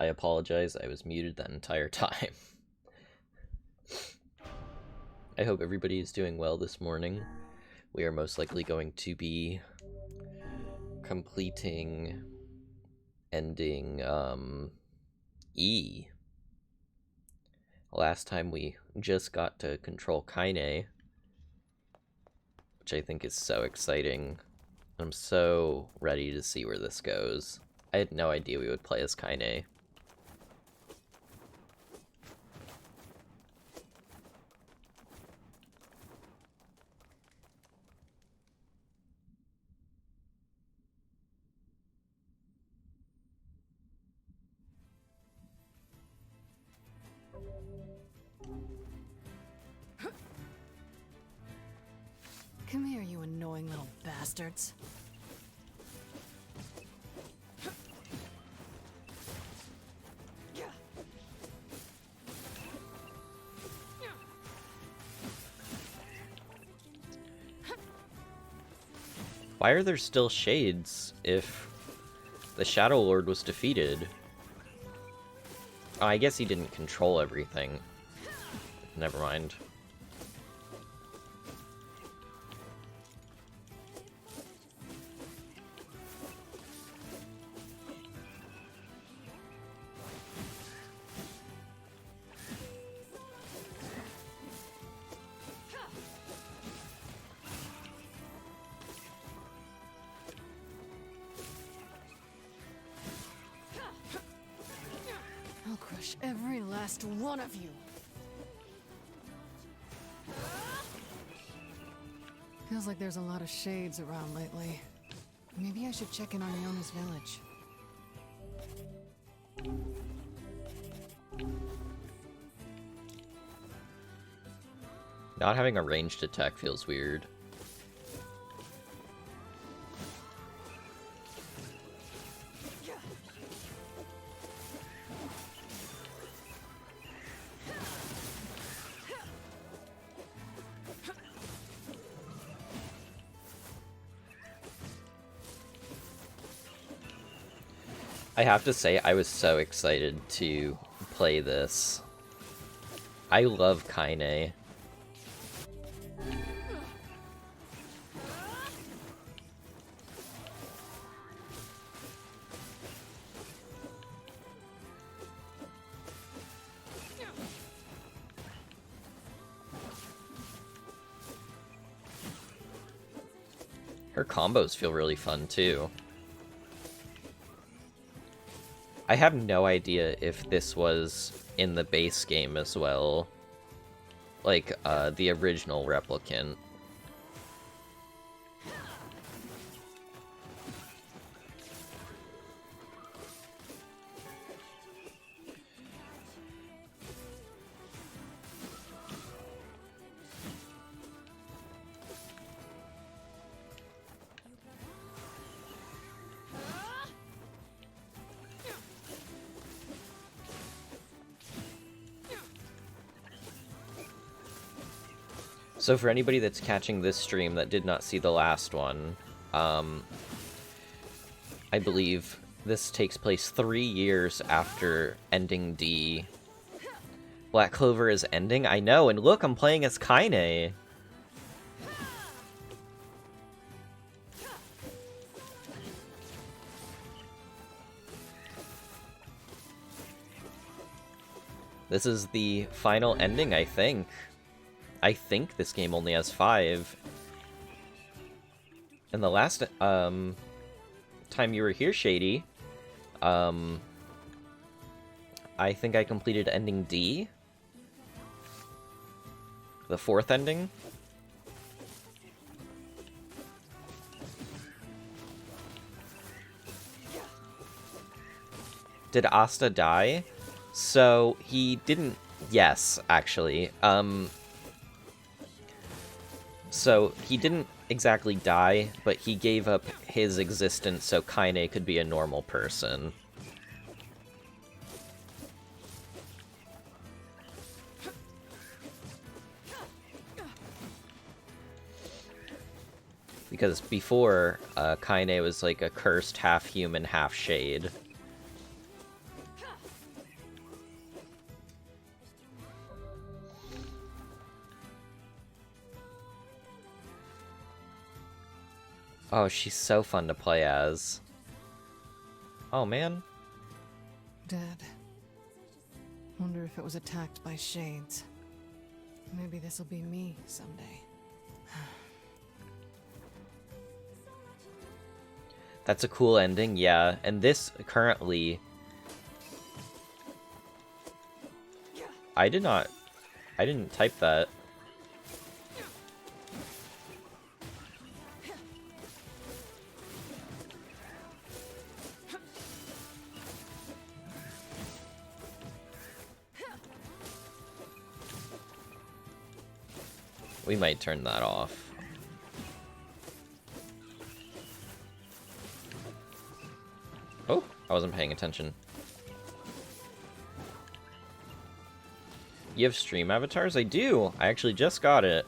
I apologize, I was muted that entire time. I hope everybody is doing well this morning. We are most likely going to be completing ending E. Last time we just got to control Kaine, which I think is so exciting. I'm so ready to see where this goes. I had no idea we would play as Kaine. Come here, you annoying little bastards. Why are there still shades if the Shadow Lord was defeated? Oh, I guess he didn't control everything. Never mind. I'll crush every last one of you. Feels like there's a lot of shades around lately. Maybe I should check in on Yona's village. Not having a ranged attack feels weird. I have to say, I was so excited to play this. I love Kaine. Her combos feel really fun, too. I have no idea if this was in the base game as well. Like, the original Replicant. So for anybody that's catching this stream that did not see the last one, I believe this takes place 3 years after ending D. Black Clover is ending? I know, and look, I'm playing as Kaine! This is the final ending, I think. I think this game only has 5. And the last time you were here, Shady, I think I completed ending D. The 4th ending. Did Asta die? So he didn't. Yes, actually. So he didn't exactly die, but he gave up his existence so Kaine could be a normal person. Because before, Kaine was like a cursed half-human, half-shade. Oh, she's so fun to play as. Oh, man. Dead. Wonder if it was attacked by shades. Maybe this'll be me someday. That's a cool ending, yeah. And this currently... I didn't type that. We might turn that off. Oh, I wasn't paying attention. You have stream avatars? I do! I actually just got it.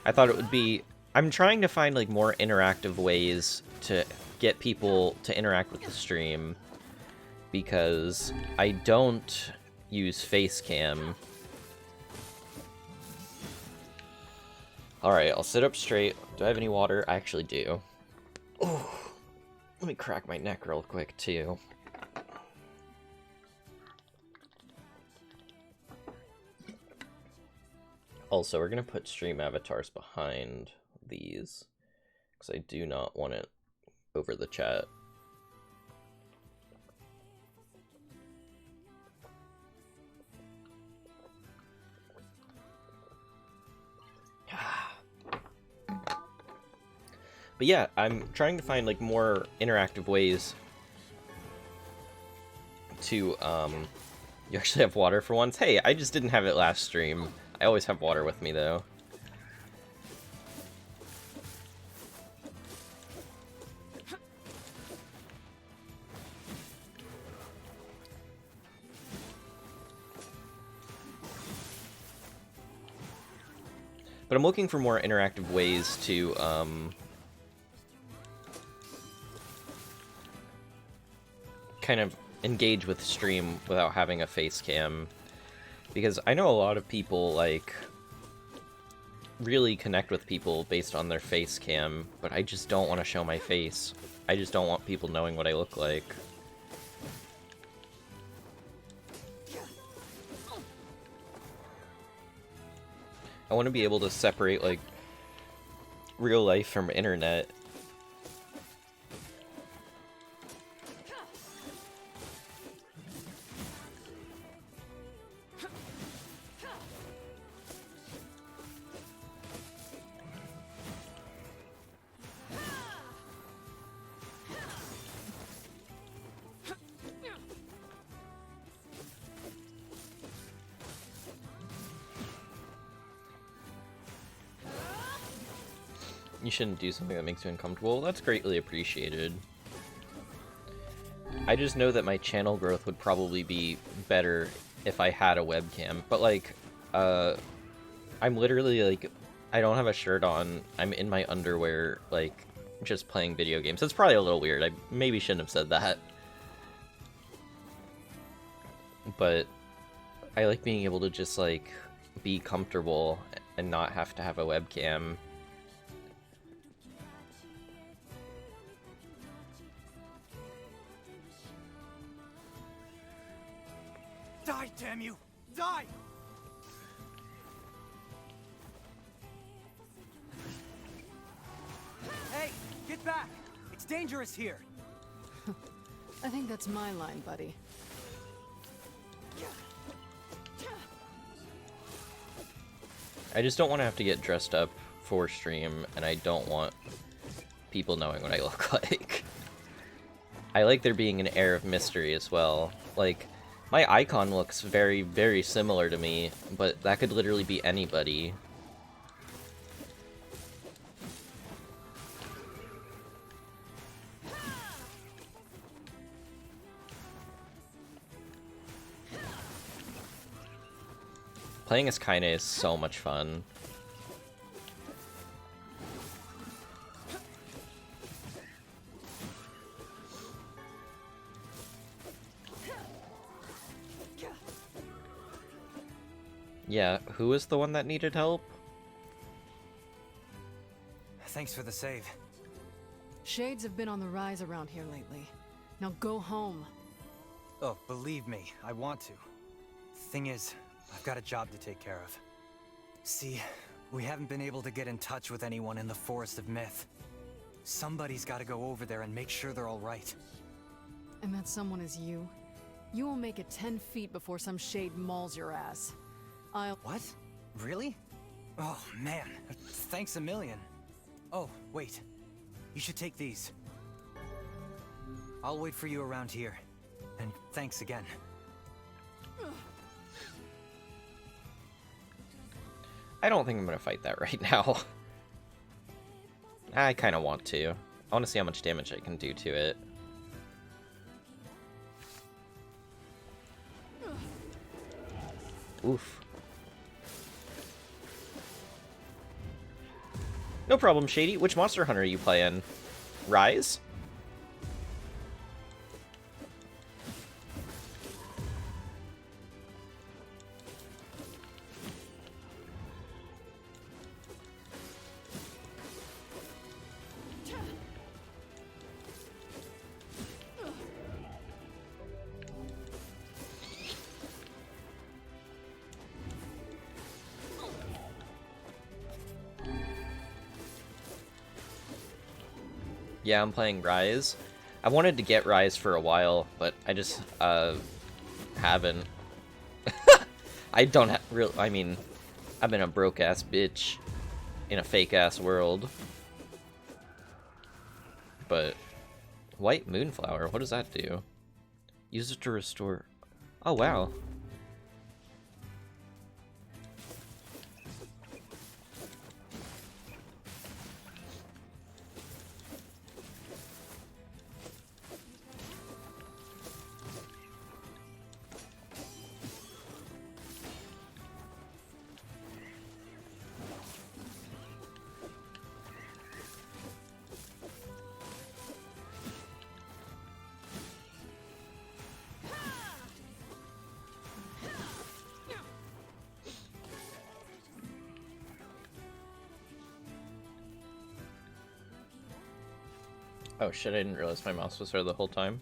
I thought it would be... I'm trying to find, like, more interactive ways to get people to interact with the stream. Because I don't use Facecam. Alright, I'll sit up straight. Do I have any water? I actually do. Oh, let me crack my neck real quick, too. Also, we're going to put stream avatars behind these, because I do not want it over the chat. But yeah, I'm trying to find, like, more interactive ways to, You actually have water for once? Hey, I just didn't have it last stream. I always have water with me, though. But I'm looking for more interactive ways to, kind of engage with stream without having a face cam. Because I know a lot of people, like, really connect with people based on their face cam, but I just don't want to show my face. I just don't want people knowing what I look like. I want to be able to separate, like, real life from internet. You shouldn't do something that makes you uncomfortable. That's greatly appreciated. I just know that my channel growth would probably be better if I had a webcam. But, like, I'm literally, like, I don't have a shirt on. I'm in my underwear, like, just playing video games. That's probably a little weird. I maybe shouldn't have said that. But I like being able to just, like, be comfortable and not have to have a webcam. Die, damn you! Die! Hey, get back! It's dangerous here! I think that's my line, buddy. I just don't want to have to get dressed up for stream, and I don't want people knowing what I look like. I like there being an air of mystery as well. Like, my icon looks very, very similar to me, but that could literally be anybody. Playing as Kaine is so much fun. Yeah, who is the one that needed help? Thanks for the save. Shades have been on the rise around here lately. Now go home. Oh, believe me, I want to. Thing is, I've got a job to take care of. See, we haven't been able to get in touch with anyone in the Forest of Myth. Somebody's gotta go over there and make sure they're all right. And that someone is you? You will make it 10 feet before some shade mauls your ass. What? Really? Oh, man. Thanks a million. Oh, wait. You should take these. I'll wait for you around here. And thanks again. I don't think I'm gonna fight that right now. I kind of want to. I want to see how much damage I can do to it. Oof. No problem, Shady. Which Monster Hunter are you playing? Rise? Yeah, I'm playing Rise. I wanted to get Rise for a while, but I just, haven't. I don't I mean, I've been a broke-ass bitch in a fake-ass world. But, White Moonflower, what does that do? Use it to restore... Oh, wow. Oh shit, I didn't realize my mouse was there the whole time.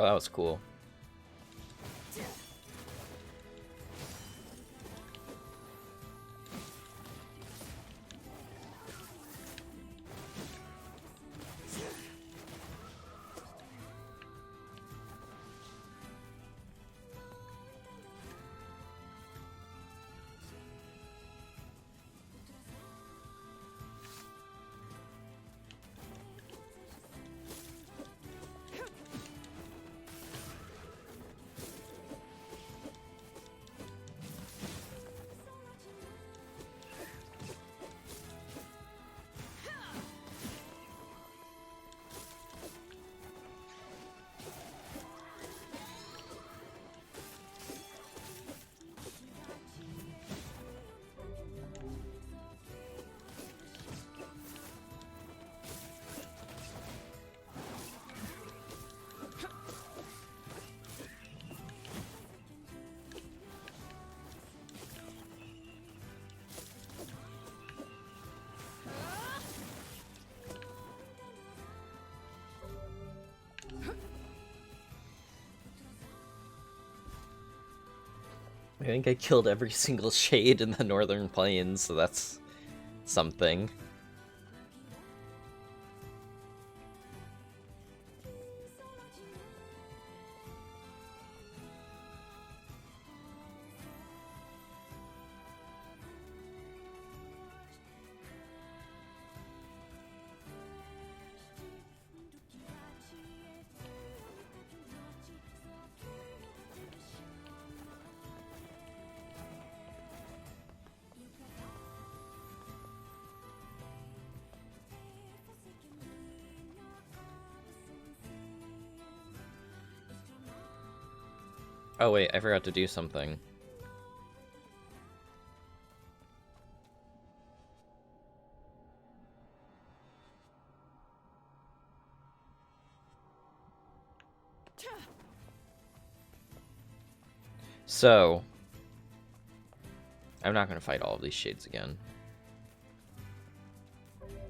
Oh, that was cool. I think I killed every single shade in the Northern Plains, so that's something. Oh wait, I forgot to do something. So, I'm not going to fight all of these shades again.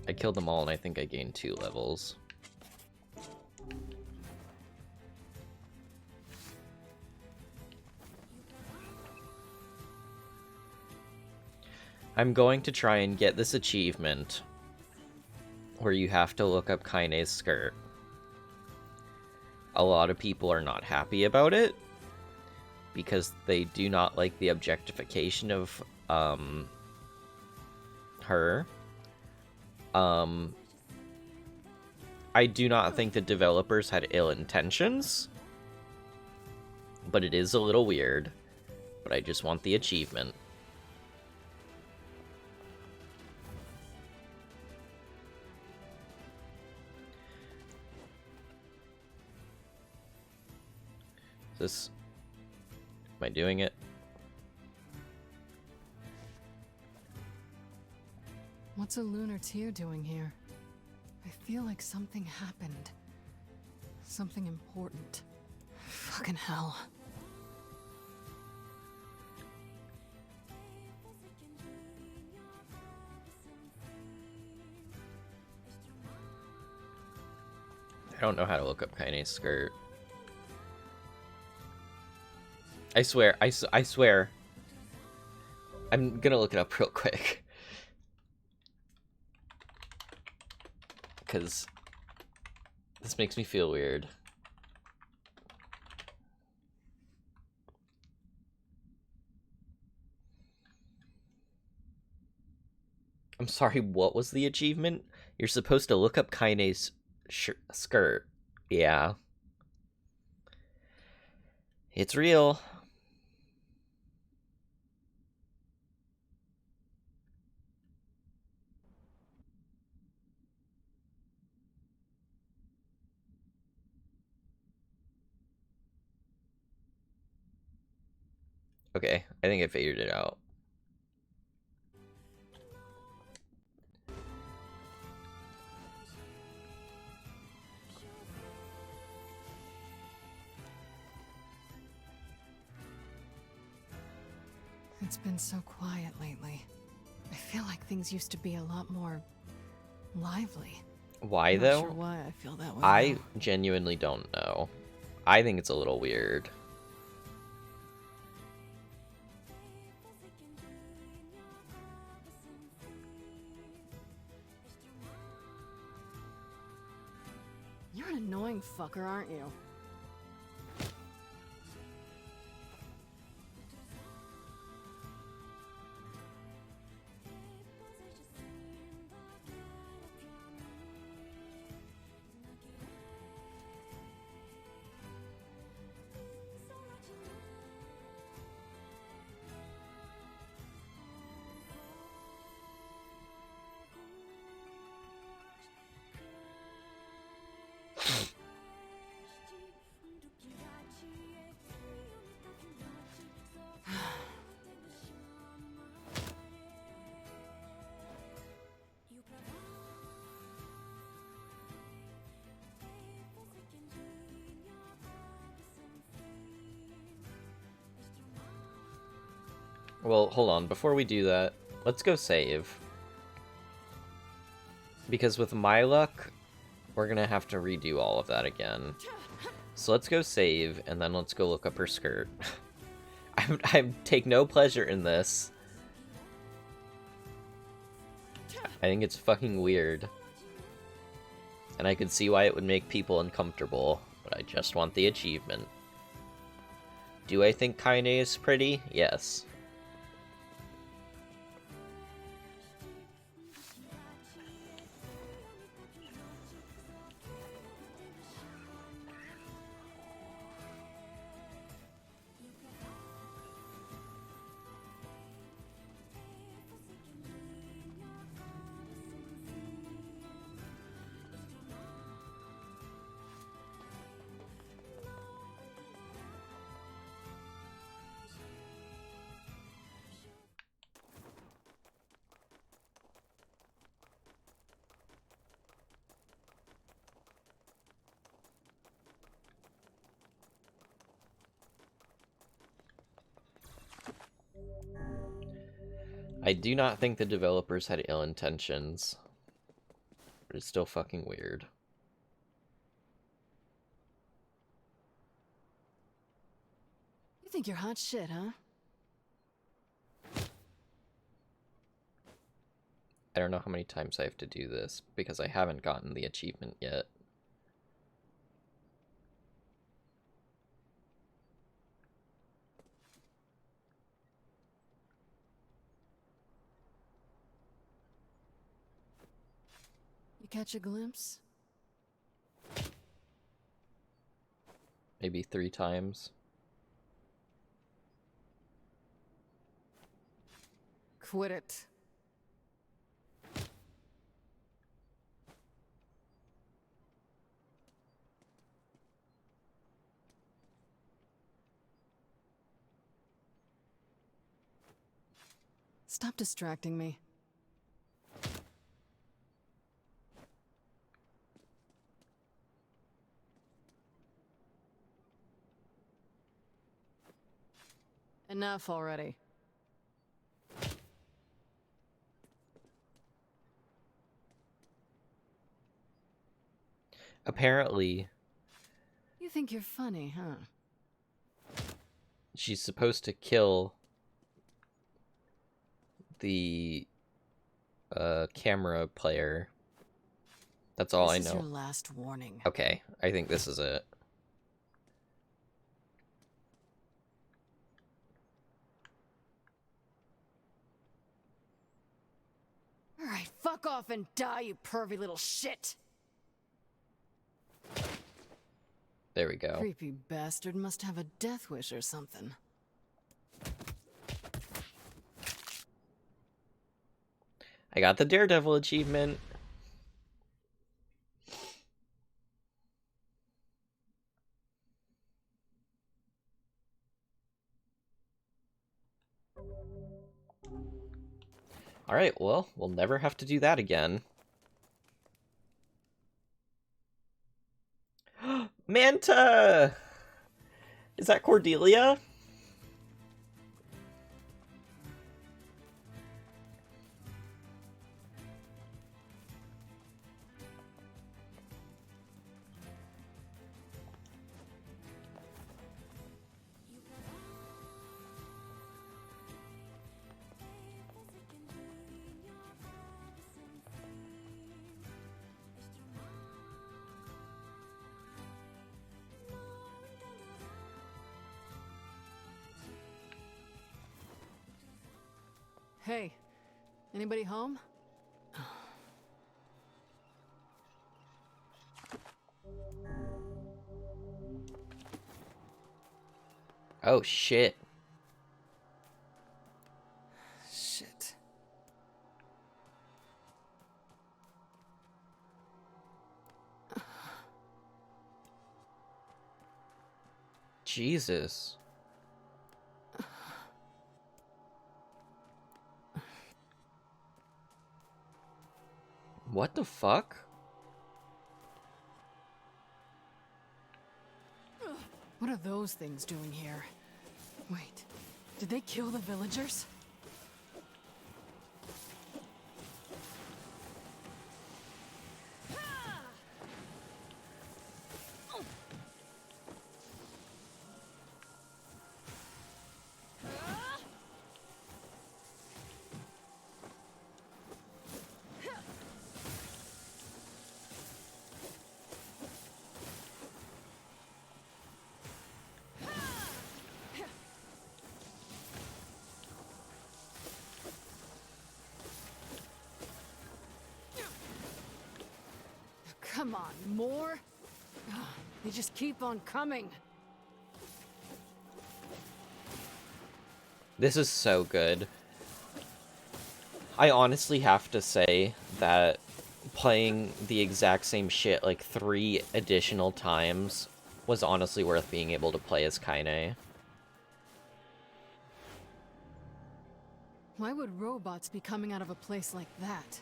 I killed them all and I think I gained 2 levels. I'm going to try and get this achievement where you have to look up Kaine's skirt. A lot of people are not happy about it because they do not like the objectification of her. I do not think the developers had ill intentions, but it is a little weird. But I just want the achievement. This... Am I doing it? What's a lunar tear doing here? I feel like something happened. Something important. Fucking hell. I don't know how to look up Kaine's skirt. I swear, I swear. I'm gonna look it up real quick. Because this makes me feel weird. I'm sorry, what was the achievement? You're supposed to look up Kaine's skirt. Yeah. It's real. Okay, I think I figured it out. It's been so quiet lately. I feel like things used to be a lot more lively. Why Not though? sure why I feel that way. I though. genuinely don't know. I think it's a little weird. You're an annoying fucker, aren't you? Well, hold on. Before we do that, let's go save. Because with my luck, we're gonna have to redo all of that again. So let's go save, and then let's go look up her skirt. I take no pleasure in this. I think it's fucking weird. And I could see why it would make people uncomfortable, but I just want the achievement. Do I think Kaine is pretty? Yes. I do not think the developers had ill intentions, but it's still fucking weird. You think you're hot shit, huh? I don't know how many times I have to do this, because I haven't gotten the achievement yet. You catch a glimpse? Maybe 3 times. Quit it. Stop distracting me. Enough already. Apparently, You think you're funny, huh? she's supposed to kill the camera player. That's all I This is your know. last warning. Okay, I think this is it. Alright, fuck off and die, you pervy little shit! There we go. Creepy bastard must have a death wish or something. I got the Daredevil achievement. Alright, well, we'll never have to do that again. Manta! Is that Cordelia? Hey, anybody home? Oh, shit. Shit. Jesus. What the fuck? What are those things doing here? Wait, did they kill the villagers? Come on, more? They just keep on coming. This is so good. I honestly have to say that playing the exact same shit like 3 additional times was honestly worth being able to play as Kaine. Why would robots be coming out of a place like that?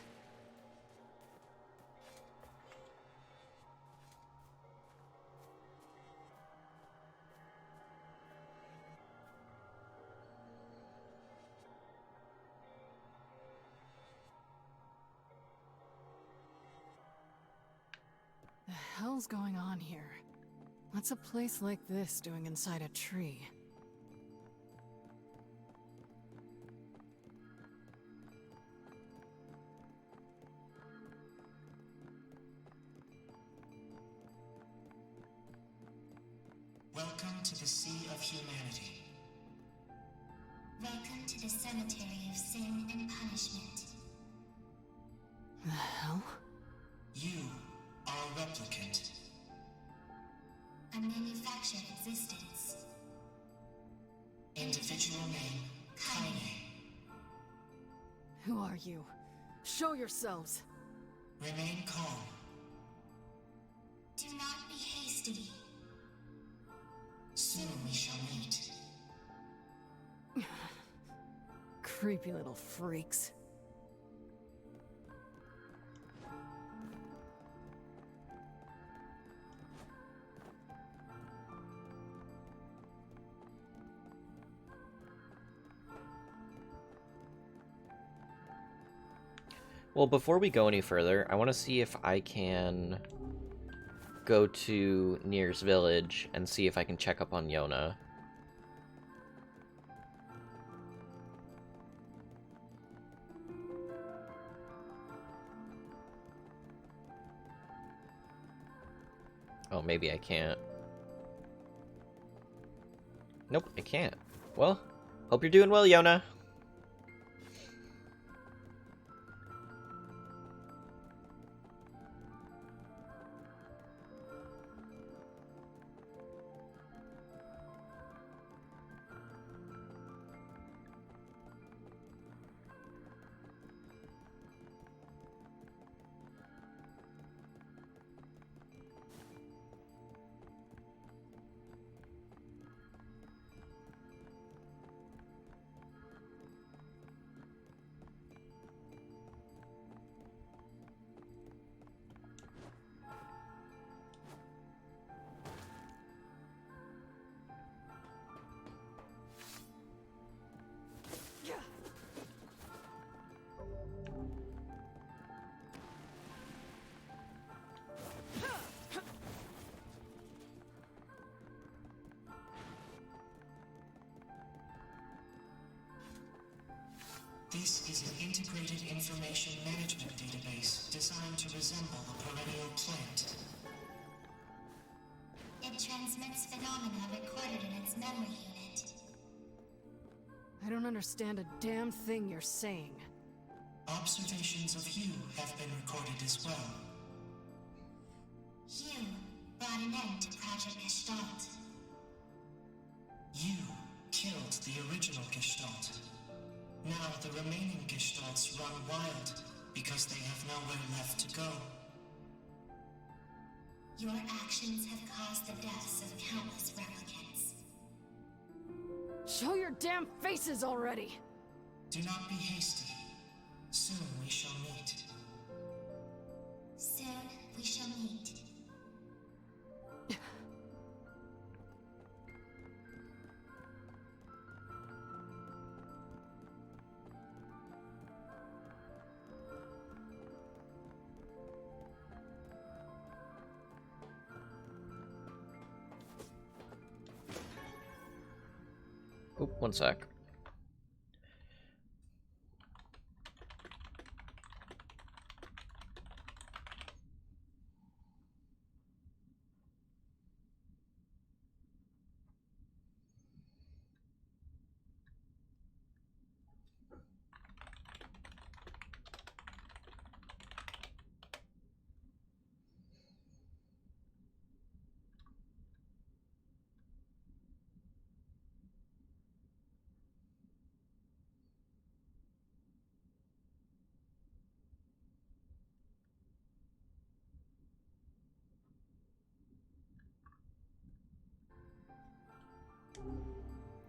hell's going on here? What's a place like this doing inside a tree? Welcome to the Sea of Humanity. Welcome to the cemetery of sin and punishment. The hell? You are a replicant. A manufactured existence. Individual name, Kaine. Who are you? Show yourselves! Remain calm. Do not be hasty. Soon we shall meet. Creepy little freaks. Well, before we go any further, I want to see if I can go to NieR's village and see if I can check up on Yona. Oh, maybe I can't. Nope, I can't. Well, hope you're doing well, Yona. This is an integrated information management database designed to resemble a perennial plant. It transmits phenomena recorded in its memory unit. I don't understand a damn thing you're saying. Observations of you have been recorded as well. You brought an end to Project Gestalt. You killed the original Gestalt. Now the remaining Gestalts run wild because they have nowhere left to go. Your actions have caused the deaths of countless replicants. Show your damn faces already! Do not be hasty. Soon we shall meet. Soon we shall meet. Oop, one sec.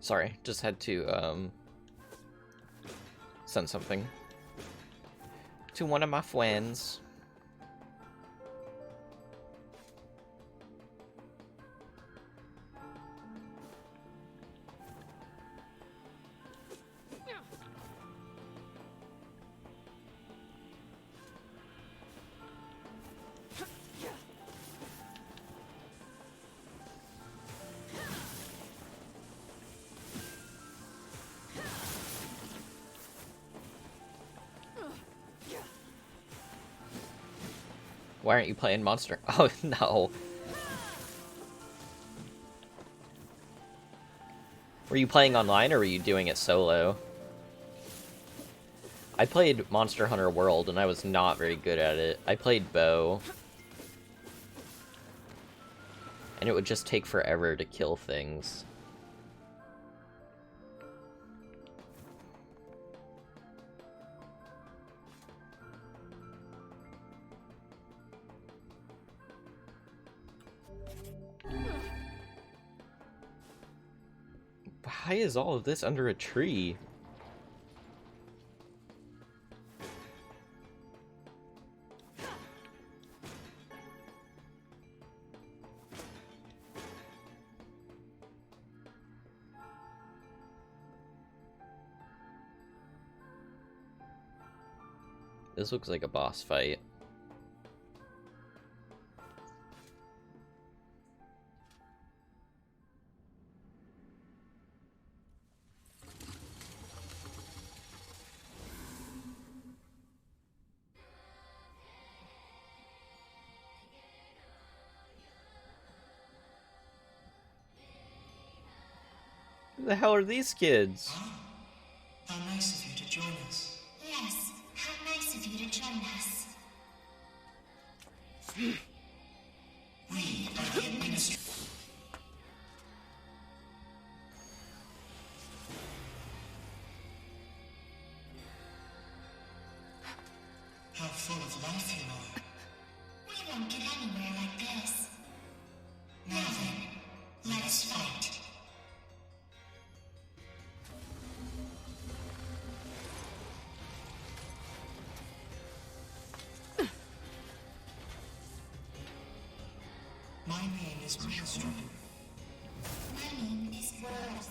Sorry, just had to, send something to one of my friends. Why aren't you playing Monster? Oh, no. Were you playing online, or were you doing it solo? I played Monster Hunter World, and I was not very good at it. I played Bow. And it would just take forever to kill things. Why is all of this under a tree? This looks like a boss fight. Who the hell are these kids? How nice of you to join us. Yes, how nice of you to join us. We are the administrators. How full of life you are. We won't get anywhere like this. Now then, let us fight. My name is Maelstrom. My name is Rose.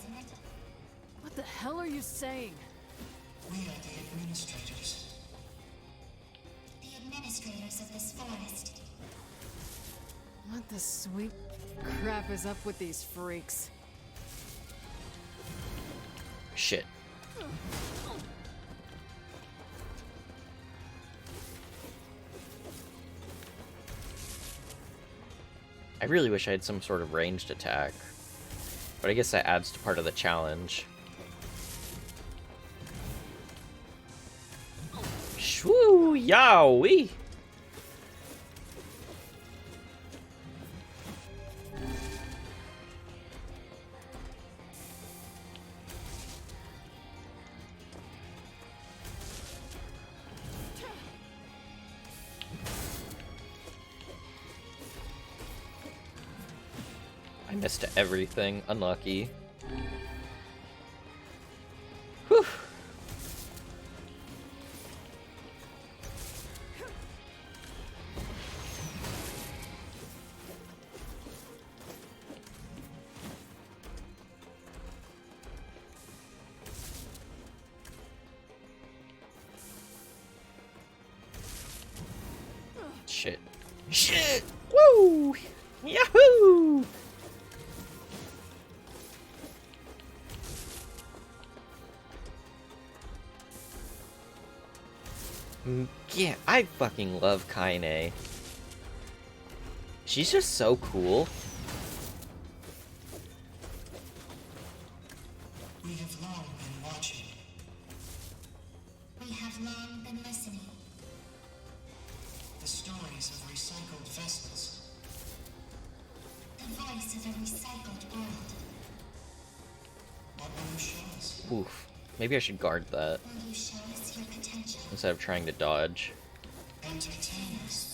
What the hell are you saying? We are the administrators. The administrators of this forest. What the sweet crap is up with these freaks? Shit. I really wish I had some sort of ranged attack. But I guess that adds to part of the challenge. Shwoo! Yowie! I missed everything. Unlucky. Whew. Shit. Shit! Woo! Yahoo! Yeah, I fucking love Kaine. She's just so cool. We have long been watching. We have long been listening. The stories of recycled vessels. The voice of a recycled world. What will you show us? Oof. Maybe I should guard that Will you show us your potential? instead of trying to dodge. Entertain us.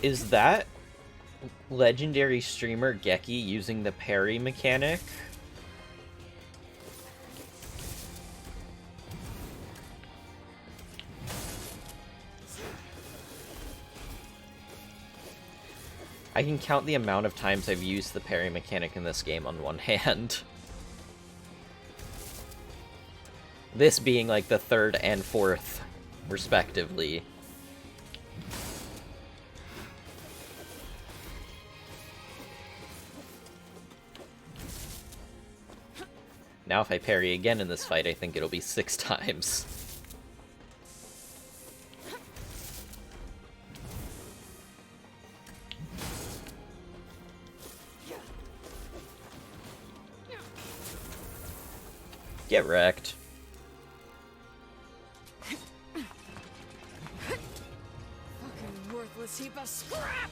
Is that legendary streamer Gekkii using the parry mechanic? I can count the amount of times I've used the parry mechanic in this game on one hand. This being like the third and fourth, respectively. Now if I parry again in this fight, I think it'll be 6 times. Get wrecked. Fucking worthless heap of scrap!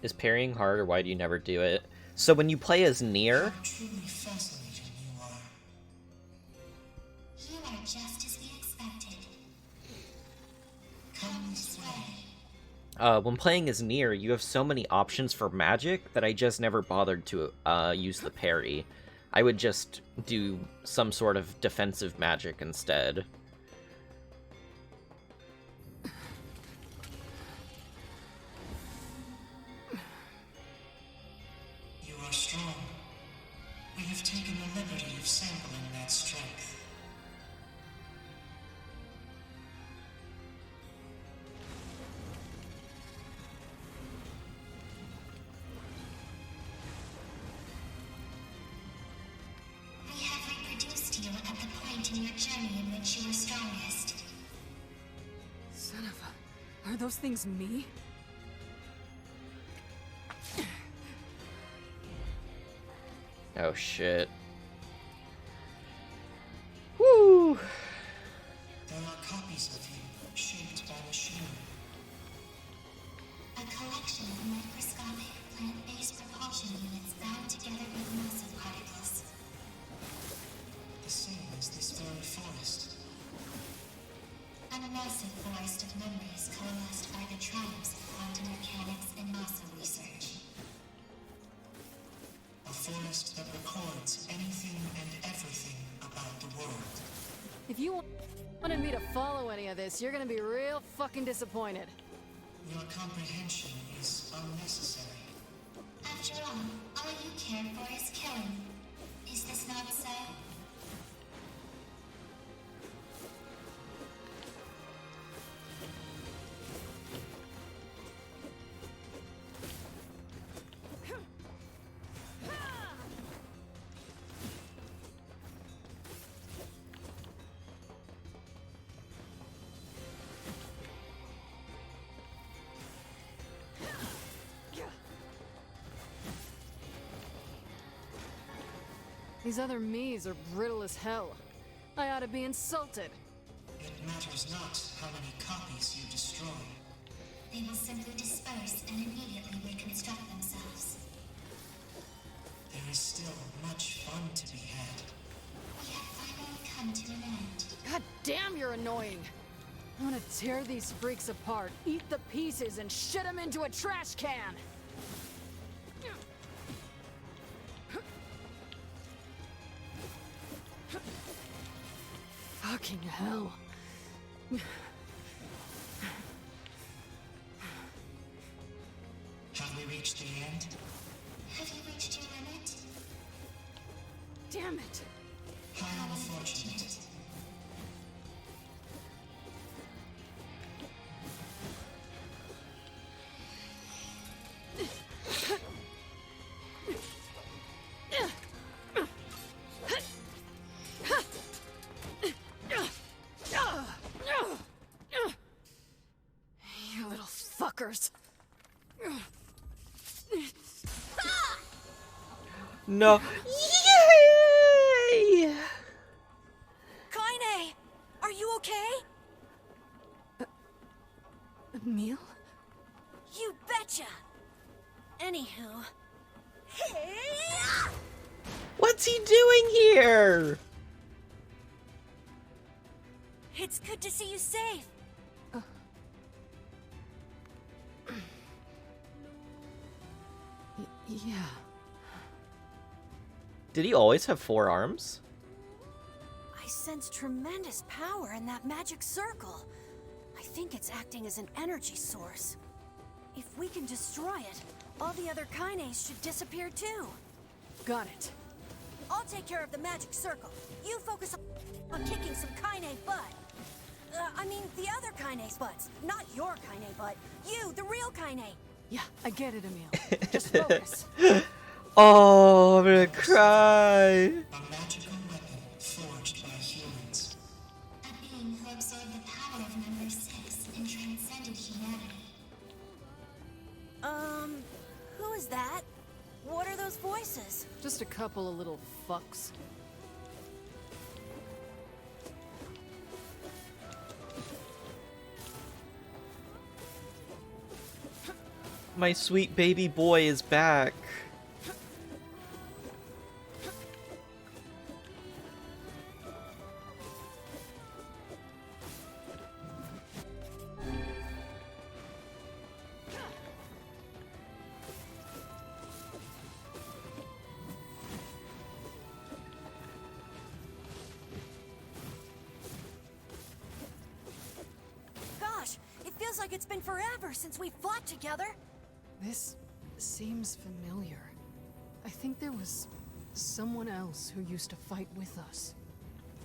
Is parrying hard, or why do you never do it? So when you play as NieR, How truly fascinating you are. You are just as we expected. Come this way. when playing as NieR, you have so many options for magic that I just never bothered to use the parry. I would just do some sort of defensive magic instead. You are strong. We have taken the liberty of sampling that strength. We have reproduced you at the point in your journey in which you were strongest. Son of a... Are those things me? Oh shit. Woo! There are copies of you shaped by machinery. A collection of microscopic plant-based propulsion units bound together with massive particles. The same as this very forest. A massive forest of memories coalesced by the triumphs of quantum mechanics and NASA research. A forest that records anything and everything about the world. If you wanted me to follow any of this, you're gonna be real fucking disappointed. Your comprehension is unnecessary. After all you care for is killing. Is this not so? These other me's are brittle as hell. I ought to be insulted. It matters not how many copies you destroy. They will simply disperse and immediately reconstruct themselves. There is still much fun to be had. We have finally come to an end. God damn, you're annoying. I want to tear these freaks apart, eat the pieces, and shit them into a trash can. Fucking hell. Have we reached the end? Have you reached your limit? Damn it. How unfortunate. You little fuckers. No. Yay! Kaine! Are you okay? Emil? You betcha! Anywho... What's he doing here? It's good to see you safe. Yeah. Did he always have 4 arms? I I sense tremendous power in that magic circle. I think it's acting as an energy source. If we can destroy it, all the other kinaes should disappear too. Got it. I'll take care of the magic circle. You focus on kicking some kaine butt. I mean, the other kaine's butts. Not your kaine butt. You, the real kaine. Yeah, I get it, Emil. Just focus. Oh, I'm gonna cry. A magical weapon forged by humans. A being who absorbed the power of number 6 and transcended humanity. Who is that? What are those voices? Just a couple of little fucks. My sweet baby boy is back. Gosh, it feels like it's been forever since we fought together. This seems familiar. I think there was someone else who used to fight with us.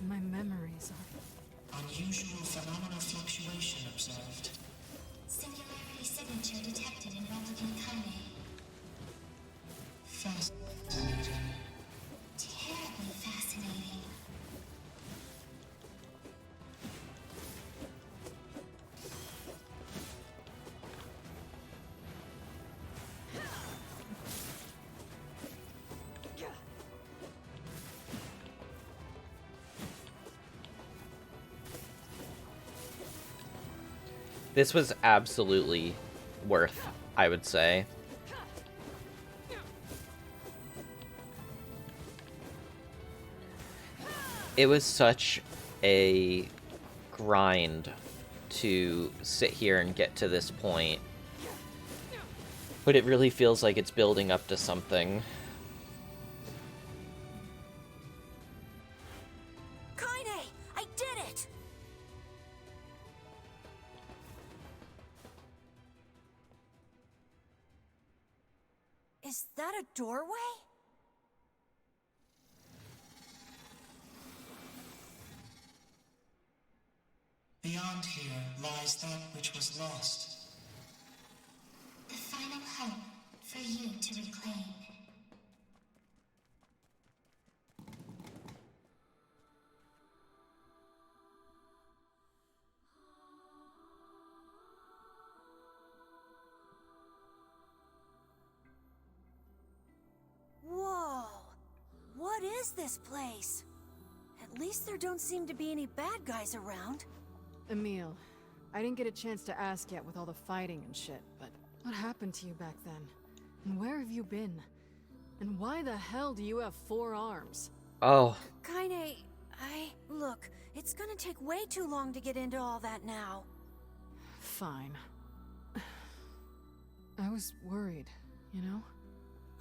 My memories are... Unusual phenomenal fluctuation observed. Singularity signature detected in replicant kine. Fascinating. Terribly fascinating. This was absolutely worth, I would say. It was such a grind to sit here and get to this point. But it really feels like it's building up to something. Kaine! I did it! Is that a doorway? Beyond here lies that which was lost. The final hope for you to reclaim. Whoa! What is this place? At least there don't seem to be any bad guys around. Emil, I didn't get a chance to ask yet with all the fighting and shit, but what happened to you back then? And where have you been? And why the hell do you have 4 arms? Oh, Kaine, Look, it's gonna take way too long to get into all that now. Fine. I was worried, you know?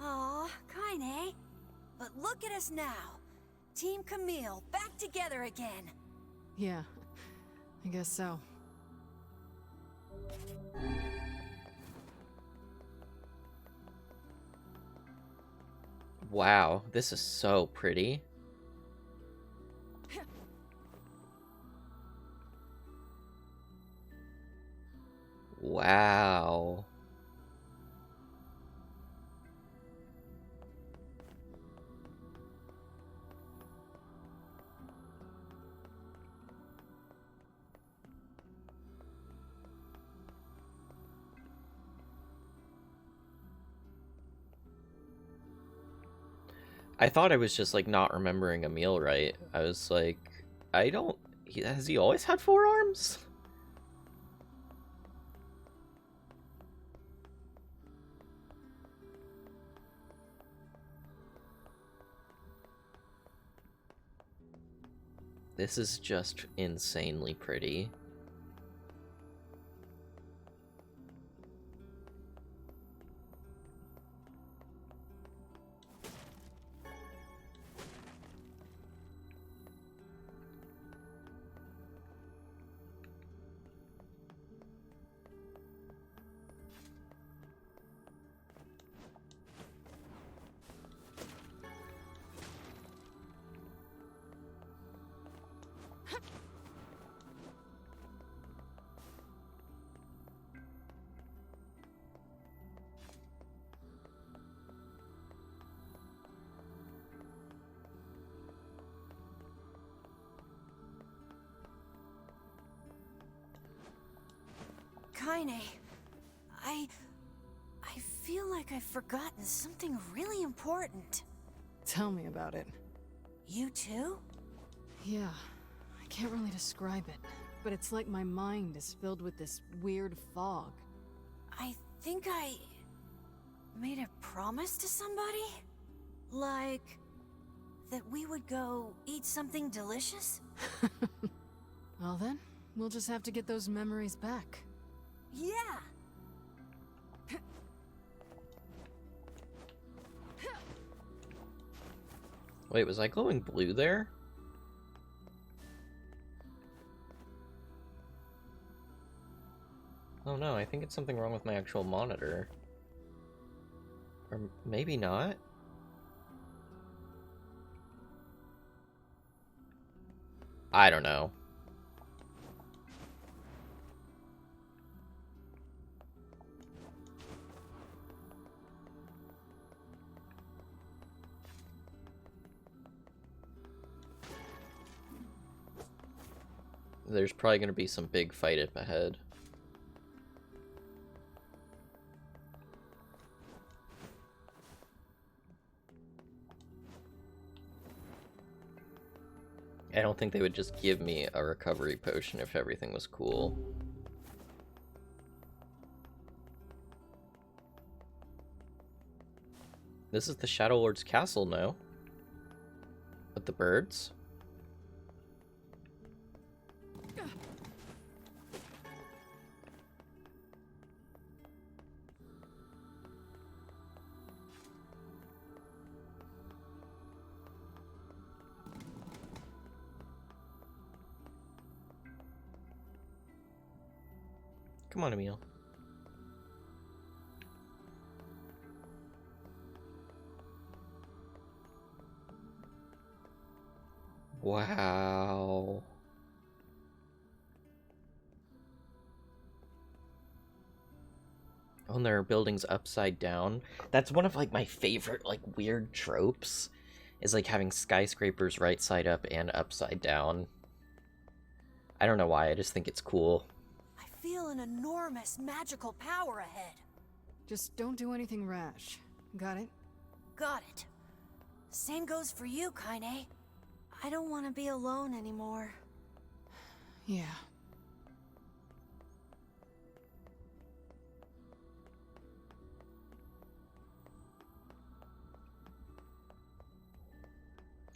Aw, Kaine. But look at us now. Team Camille, back together again. Yeah, I guess so. wow. This is so pretty. Wow. I thought I was just like not remembering Emil right. I was like, has he always had 4 arms? This is just insanely pretty. Kaine, I feel like I've forgotten something really important. Tell me about it. You too? Yeah, I can't really describe it, but it's like my mind is filled with this weird fog. I think I made a promise to somebody? Like that we would go eat something delicious? Well then, we'll just have to get those memories back. Yeah! Wait, was I glowing blue there? Oh no, I think it's something wrong with my actual monitor. Or maybe not? I don't know. There's probably going to be some big fight up ahead. I don't think they would just give me a recovery potion if everything was cool. This is the Shadow Lord's castle, no? With the birds? Come on, Emil. Wow. Oh, and there are buildings upside down. That's one of, like, my favorite, like, weird tropes. Is, like, having skyscrapers right side up and upside down. I don't know why, I just think it's cool. I feel an enormous magical power ahead. Just don't do anything rash. Got it? Got it. Same goes for you, Kaine. I don't want to be alone anymore. Yeah.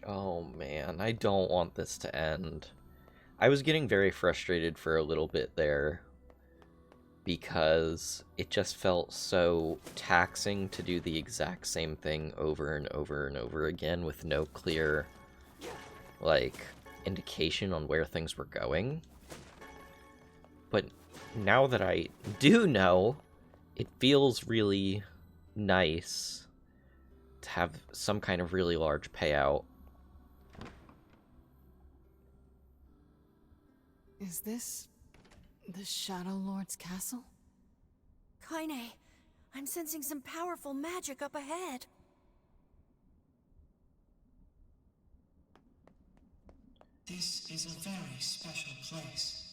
Oh man, I don't want this to end. I was getting very frustrated for a little bit there because it just felt so taxing to do the exact same thing over and over and over again with no clear, like, indication on where things were going. But now that I do know, it feels really nice to have some kind of really large payout. Is this the Shadow Lord's castle? Kaine, I'm sensing some powerful magic up ahead. This is a very special place.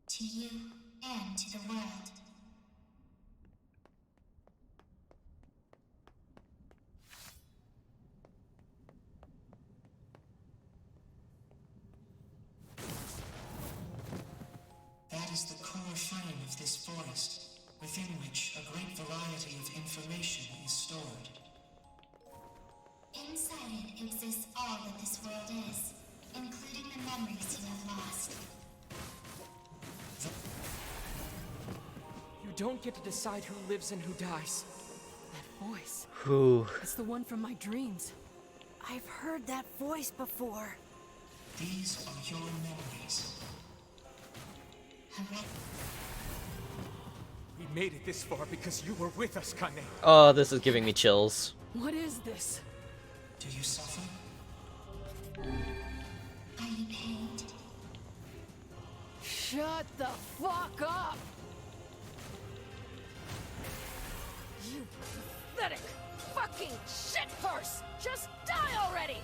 To you and to the world. That is the core frame of this forest, within which a great variety of information is stored. Inside it exists all that this world is, including the memories you have lost. You don't get to decide who lives and who dies. That voice. Whew. It's the one from my dreams. I've heard that voice before. These are your memories. We made it this far because you were with us, Kaine. Oh, this is giving me chills. What is this? Do you suffer? Are you pained? Shut the fuck up! You pathetic fucking shitpurse! Just die already!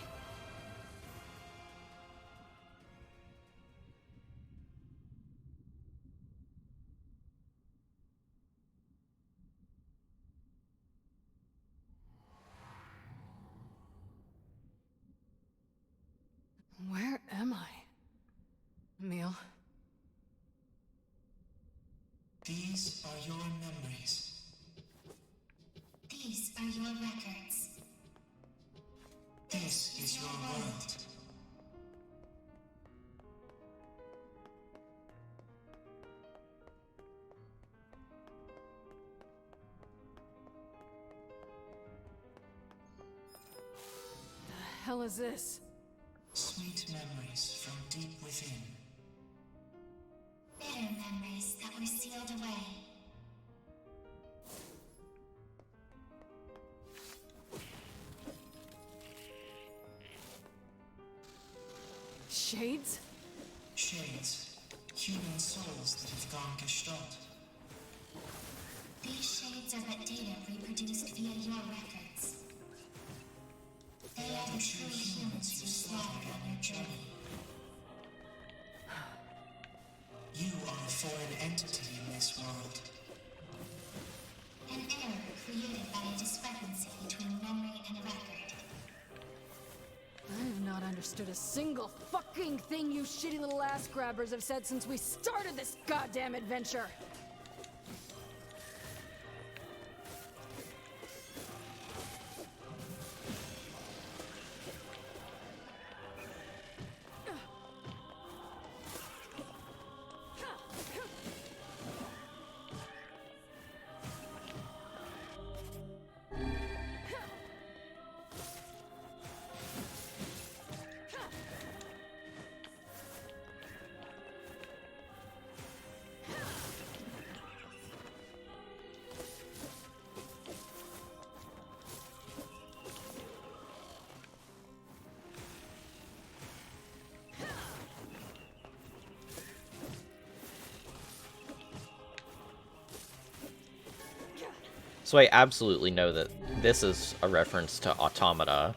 These are your memories. These are your records. This is your world. The hell is this? Sweet memories from deep within. Bitter memories that were sealed away. Shades? Shades. Human souls that have gone gestalt. These shades are but data reproduced via your records. They are the true humans you slaughtered on your journey. You are a foreign entity in this world. An error created by a discrepancy between memory and record. I have not understood a single fucking thing you shitty little ass grabbers have said since we started this goddamn adventure. So I absolutely know that this is a reference to Automata.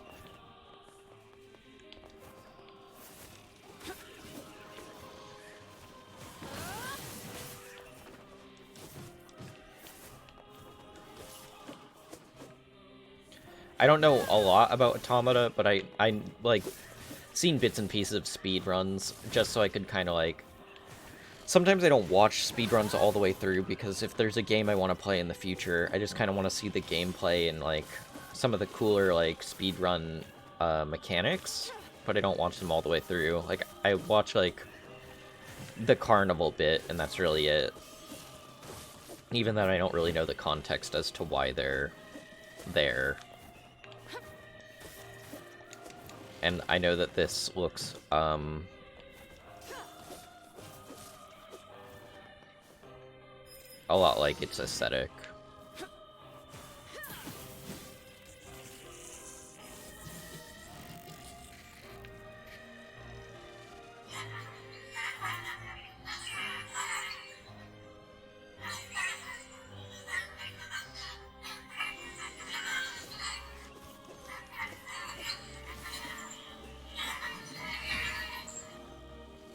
I don't know a lot about Automata, but I like seen bits and pieces of speedruns just so I could kind of like. Sometimes I don't watch speedruns all the way through because if there's a game I want to play in the future, I just kind of want to see the gameplay and like some of the cooler like speedrun mechanics, but I don't watch them all the way through. Like I watch like the carnival bit and that's really it. Even then I don't really know the context as to why they're there. And I know that this looks a lot like its aesthetic.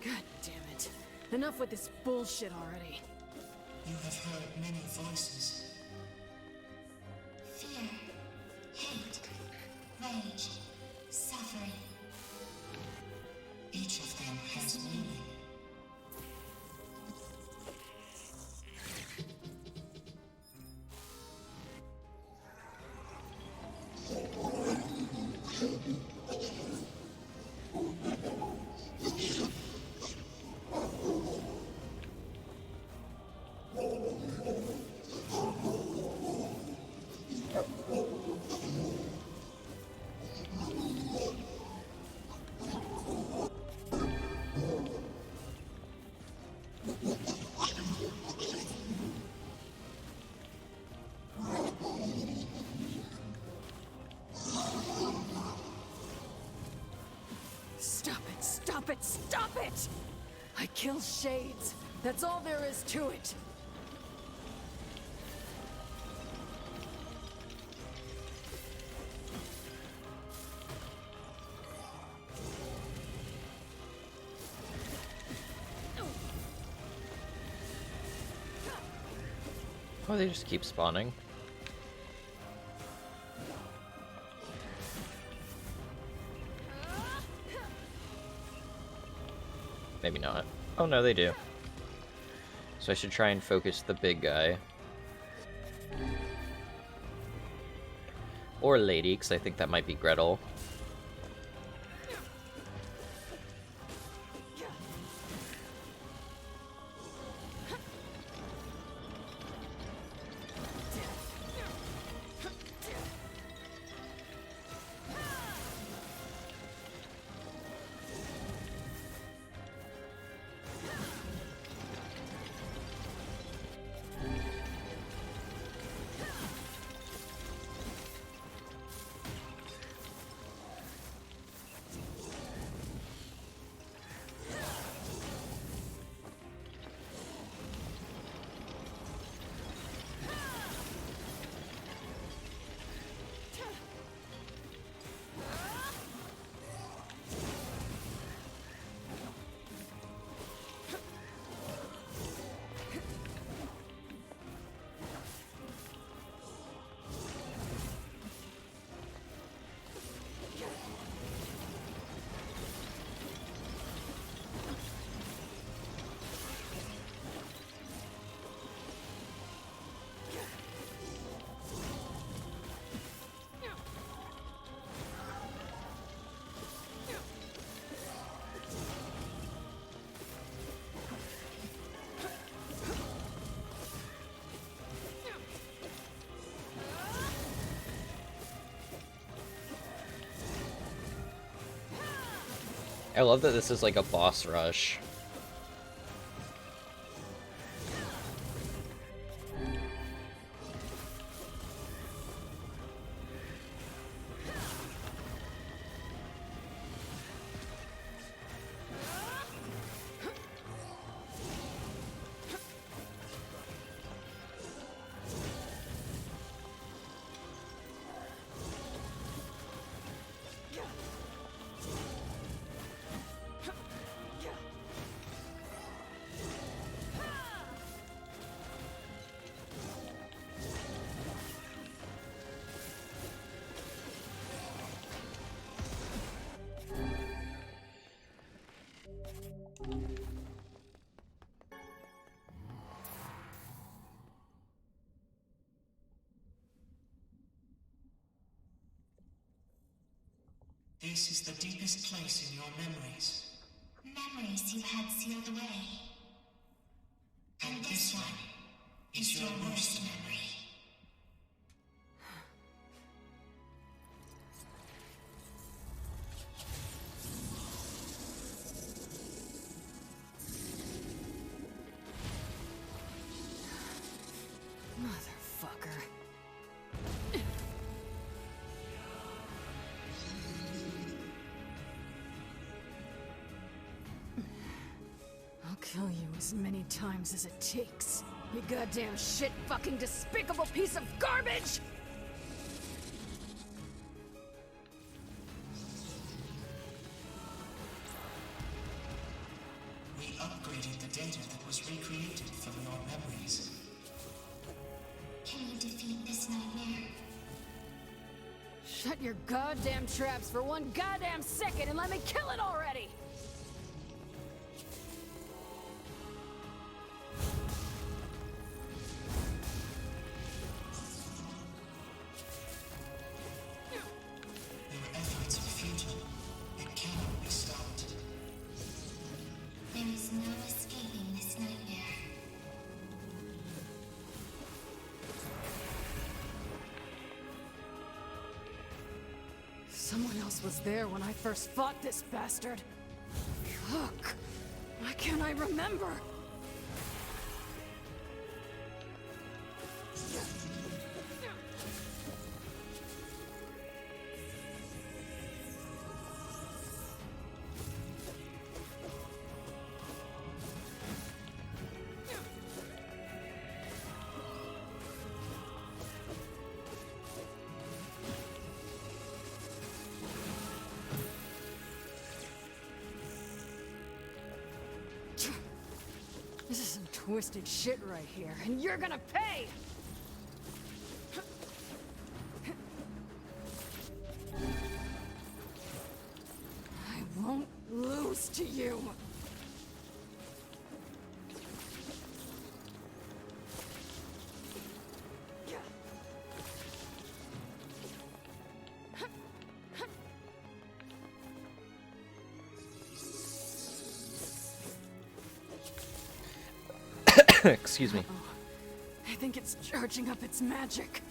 God damn it. Enough with this bullshit already. You have heard many voices. Fear, hate, rage, suffering. Each of them has meaning. Stop it, stop it, stop it! I kill shades. That's all there is to it. Oh, they just keep spawning. Maybe not. Oh no, they do. So I should try and focus the big guy. Or lady, because I think that might be Gretel. I love that this is like a boss rush. This is the deepest place in your memories. Memories you had sealed away. And this one is your worst memory. Motherfucker. I'll kill you as many times as it takes. You goddamn shit fucking despicable piece of garbage! We upgraded the data that was recreated from your memories. Can you defeat this nightmare? Shut your goddamn traps for one goddamn second and let me kill it already! Your efforts are futile. It cannot be stopped. There is no escaping this nightmare. Someone else was there when I first fought this bastard. Fuck. Why can't I remember? This is some twisted shit right here, and you're gonna pay! I won't lose to you! Excuse me. Uh-oh. I think it's charging up its magic.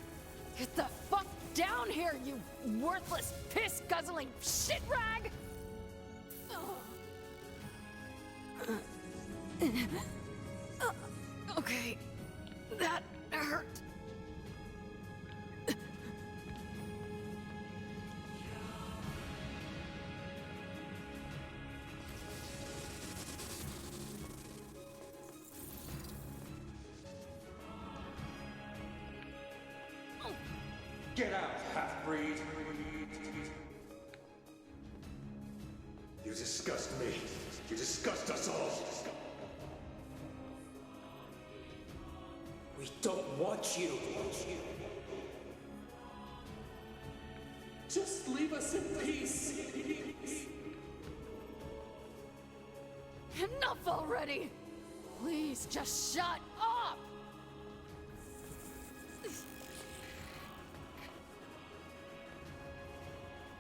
Get the fuck down here, you worthless, piss-guzzling shit rag! Okay, that hurt. Get out, half-breed! You disgust me. You disgust us all. We don't want you. Just leave us in peace. Enough already! Please, just shut up!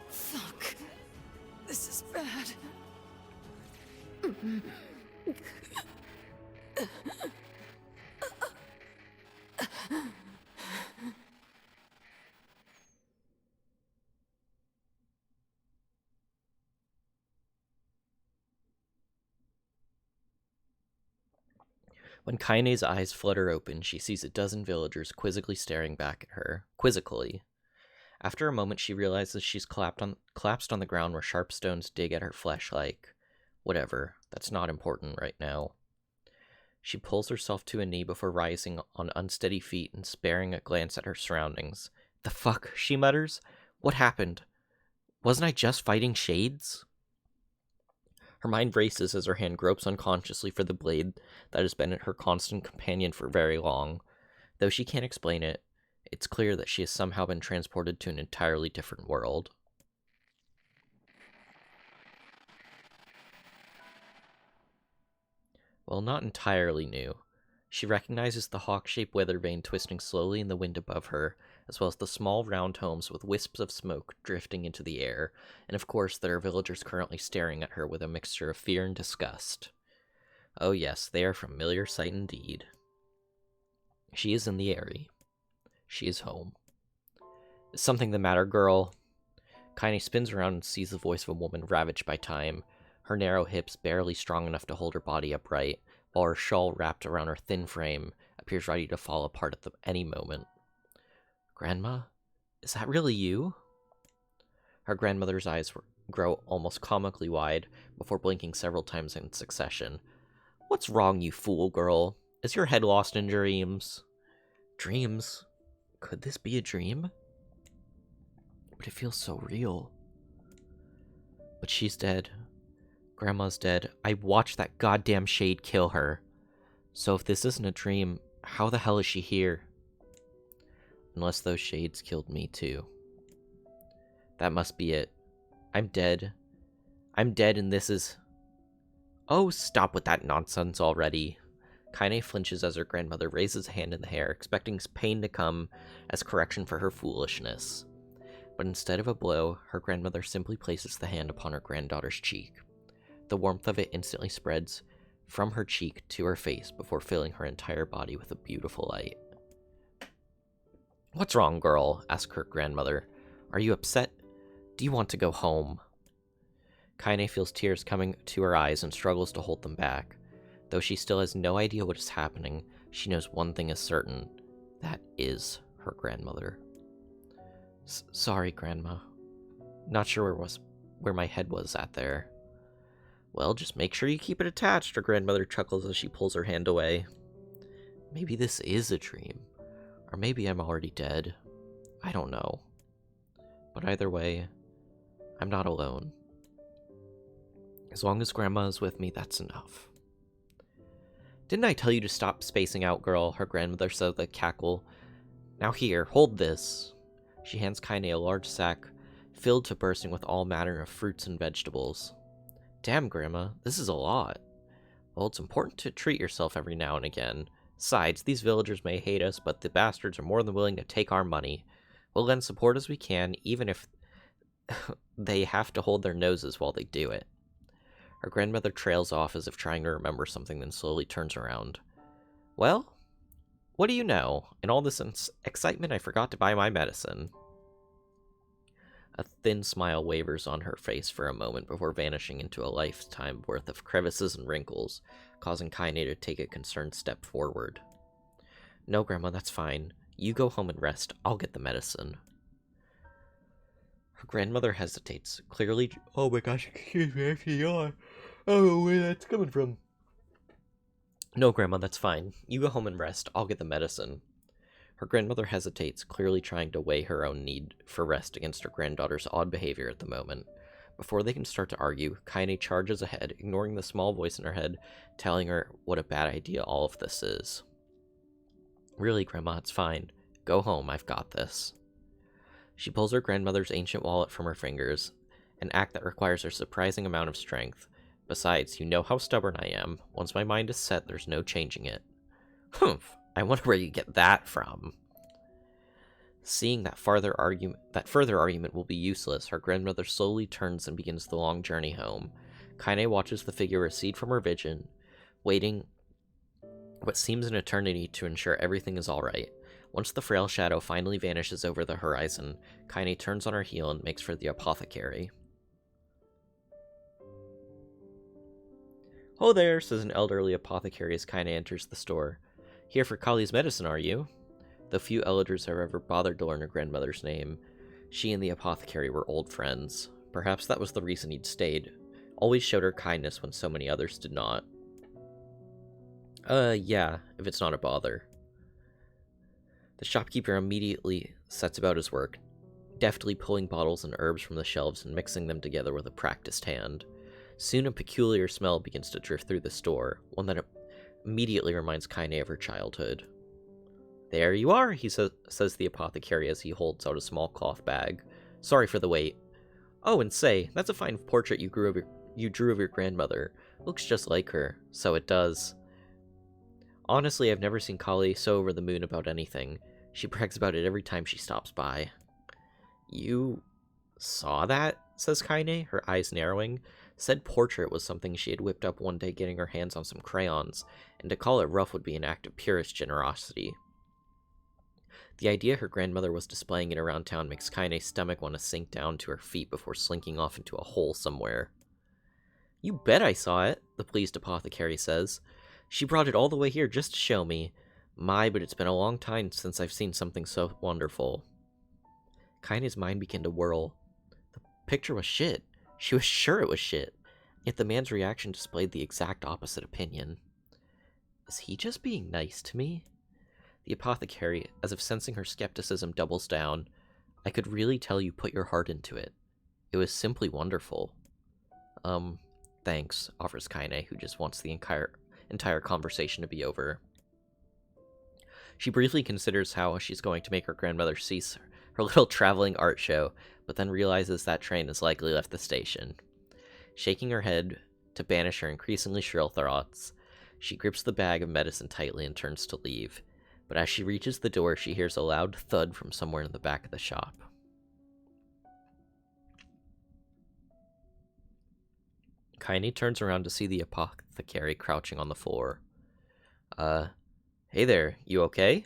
Fuck. This is bad. When Kaine's eyes flutter open, she sees a dozen villagers quizzically staring back at her. Quizzically. After a moment, she realizes she's collapsed on the ground where sharp stones dig at her flesh like, whatever, that's not important right now. She pulls herself to a knee before rising on unsteady feet and sparing a glance at her surroundings. The fuck, she mutters. What happened? Wasn't I just fighting shades? Her mind races as her hand gropes unconsciously for the blade that has been her constant companion for very long. Though she can't explain it, it's clear that she has somehow been transported to an entirely different world. Well, not entirely new. She recognizes the hawk-shaped weather vane twisting slowly in the wind above her, as well as the small round homes with wisps of smoke drifting into the air, and of course there are villagers currently staring at her with a mixture of fear and disgust. Oh yes, they are a familiar sight indeed. She is in the Eyrie. She is home. Is something the matter, girl? Kaine spins around and sees the voice of a woman ravaged by time, her narrow hips barely strong enough to hold her body upright, while her shawl wrapped around her thin frame appears ready to fall apart at any moment. Grandma? Is that really you? Her grandmother's eyes grow almost comically wide before blinking several times in succession. What's wrong, you fool girl? Is your head lost in dreams? Dreams? Could this be a dream? But it feels so real. But she's dead. Grandma's dead. I watched that goddamn shade kill her. So if this isn't a dream, how the hell is she here? Unless those shades killed me too. That must be it. I'm dead. I'm dead and this is... Oh, stop with that nonsense already. Kaine flinches as her grandmother raises a hand in the air, expecting pain to come as correction for her foolishness. But instead of a blow, her grandmother simply places the hand upon her granddaughter's cheek. The warmth of it instantly spreads from her cheek to her face before filling her entire body with a beautiful light. What's wrong, girl? Asks her grandmother. Are you upset? Do you want to go home? Kaine feels tears coming to her eyes and struggles to hold them back. Though she still has no idea what is happening, she knows one thing is certain. That is her grandmother. Sorry, Grandma. Not sure where my head was at there. Well, just make sure you keep it attached, her grandmother chuckles as she pulls her hand away. Maybe this is a dream. Or maybe I'm already dead. I don't know. But either way, I'm not alone. As long as Grandma is with me, that's enough. Didn't I tell you to stop spacing out, girl? Her grandmother said with a cackle. Now here, hold this. She hands Kaine a large sack filled to bursting with all manner of fruits and vegetables. Damn, Grandma, this is a lot. Well, it's important to treat yourself every now and again. Besides, these villagers may hate us, but the bastards are more than willing to take our money. We'll lend support as we can, even if they have to hold their noses while they do it. Her grandmother trails off as if trying to remember something, then slowly turns around. Well, what do you know? In all this excitement, I forgot to buy my medicine. A thin smile wavers on her face for a moment before vanishing into a lifetime worth of crevices and wrinkles, causing Kaine to take a concerned step forward. No, Grandma, that's fine. You go home and rest. I'll get the medicine. Her grandmother hesitates, clearly... Oh my gosh, excuse me, FDR. I don't know where that's coming from. No, Grandma, that's fine. You go home and rest. I'll get the medicine. Her grandmother hesitates, clearly trying to weigh her own need for rest against her granddaughter's odd behavior at the moment. Before they can start to argue, Kaine charges ahead, ignoring the small voice in her head, telling her what a bad idea all of this is. Really, Grandma, it's fine. Go home, I've got this. She pulls her grandmother's ancient wallet from her fingers, an act that requires a surprising amount of strength. Besides, you know how stubborn I am. Once my mind is set, there's no changing it. Humph, I wonder where you get that from. Seeing that further argument will be useless, her grandmother slowly turns and begins the long journey home. Kaine watches the figure recede from her vision, waiting what seems an eternity to ensure everything is alright. Once the frail shadow finally vanishes over the horizon, Kaine turns on her heel and makes for the apothecary. "Oh there," says an elderly apothecary as Kaine enters the store. "Here for Kali's medicine, are you?" Though few elders have ever bothered to learn her grandmother's name, she and the apothecary were old friends. Perhaps that was the reason he'd stayed. Always showed her kindness when so many others did not. Yeah, if it's not a bother." The shopkeeper immediately sets about his work, deftly pulling bottles and herbs from the shelves and mixing them together with a practiced hand. Soon a peculiar smell begins to drift through the store, one that immediately reminds Kaine of her childhood. "There you are," says the apothecary as he holds out a small cloth bag. "Sorry for the wait. Oh, and say, that's a fine portrait you drew of your grandmother. Looks just like her." "So it does." "Honestly, I've never seen Kali so over the moon about anything. She brags about it every time she stops by." "You saw that?" says Kaine, her eyes narrowing. Said portrait was something she had whipped up one day getting her hands on some crayons, and to call it rough would be an act of purest generosity. The idea her grandmother was displaying it around town makes Kaine's stomach want to sink down to her feet before slinking off into a hole somewhere. "You bet I saw it," the pleased apothecary says. "She brought it all the way here just to show me. My, but it's been a long time since I've seen something so wonderful." Kaine's mind began to whirl. The picture was shit. She was sure it was shit. Yet the man's reaction displayed the exact opposite opinion. Is he just being nice to me? The apothecary, as if sensing her skepticism, doubles down. "I could really tell you put your heart into it. It was simply wonderful." Thanks, offers Kaine, who just wants the entire conversation to be over. She briefly considers how she's going to make her grandmother cease her little traveling art show, but then realizes that train has likely left the station. Shaking her head to banish her increasingly shrill thoughts, she grips the bag of medicine tightly and turns to leave. But as she reaches the door, she hears a loud thud from somewhere in the back of the shop. Kaine turns around to see the apothecary crouching on the floor. Hey there, you okay?"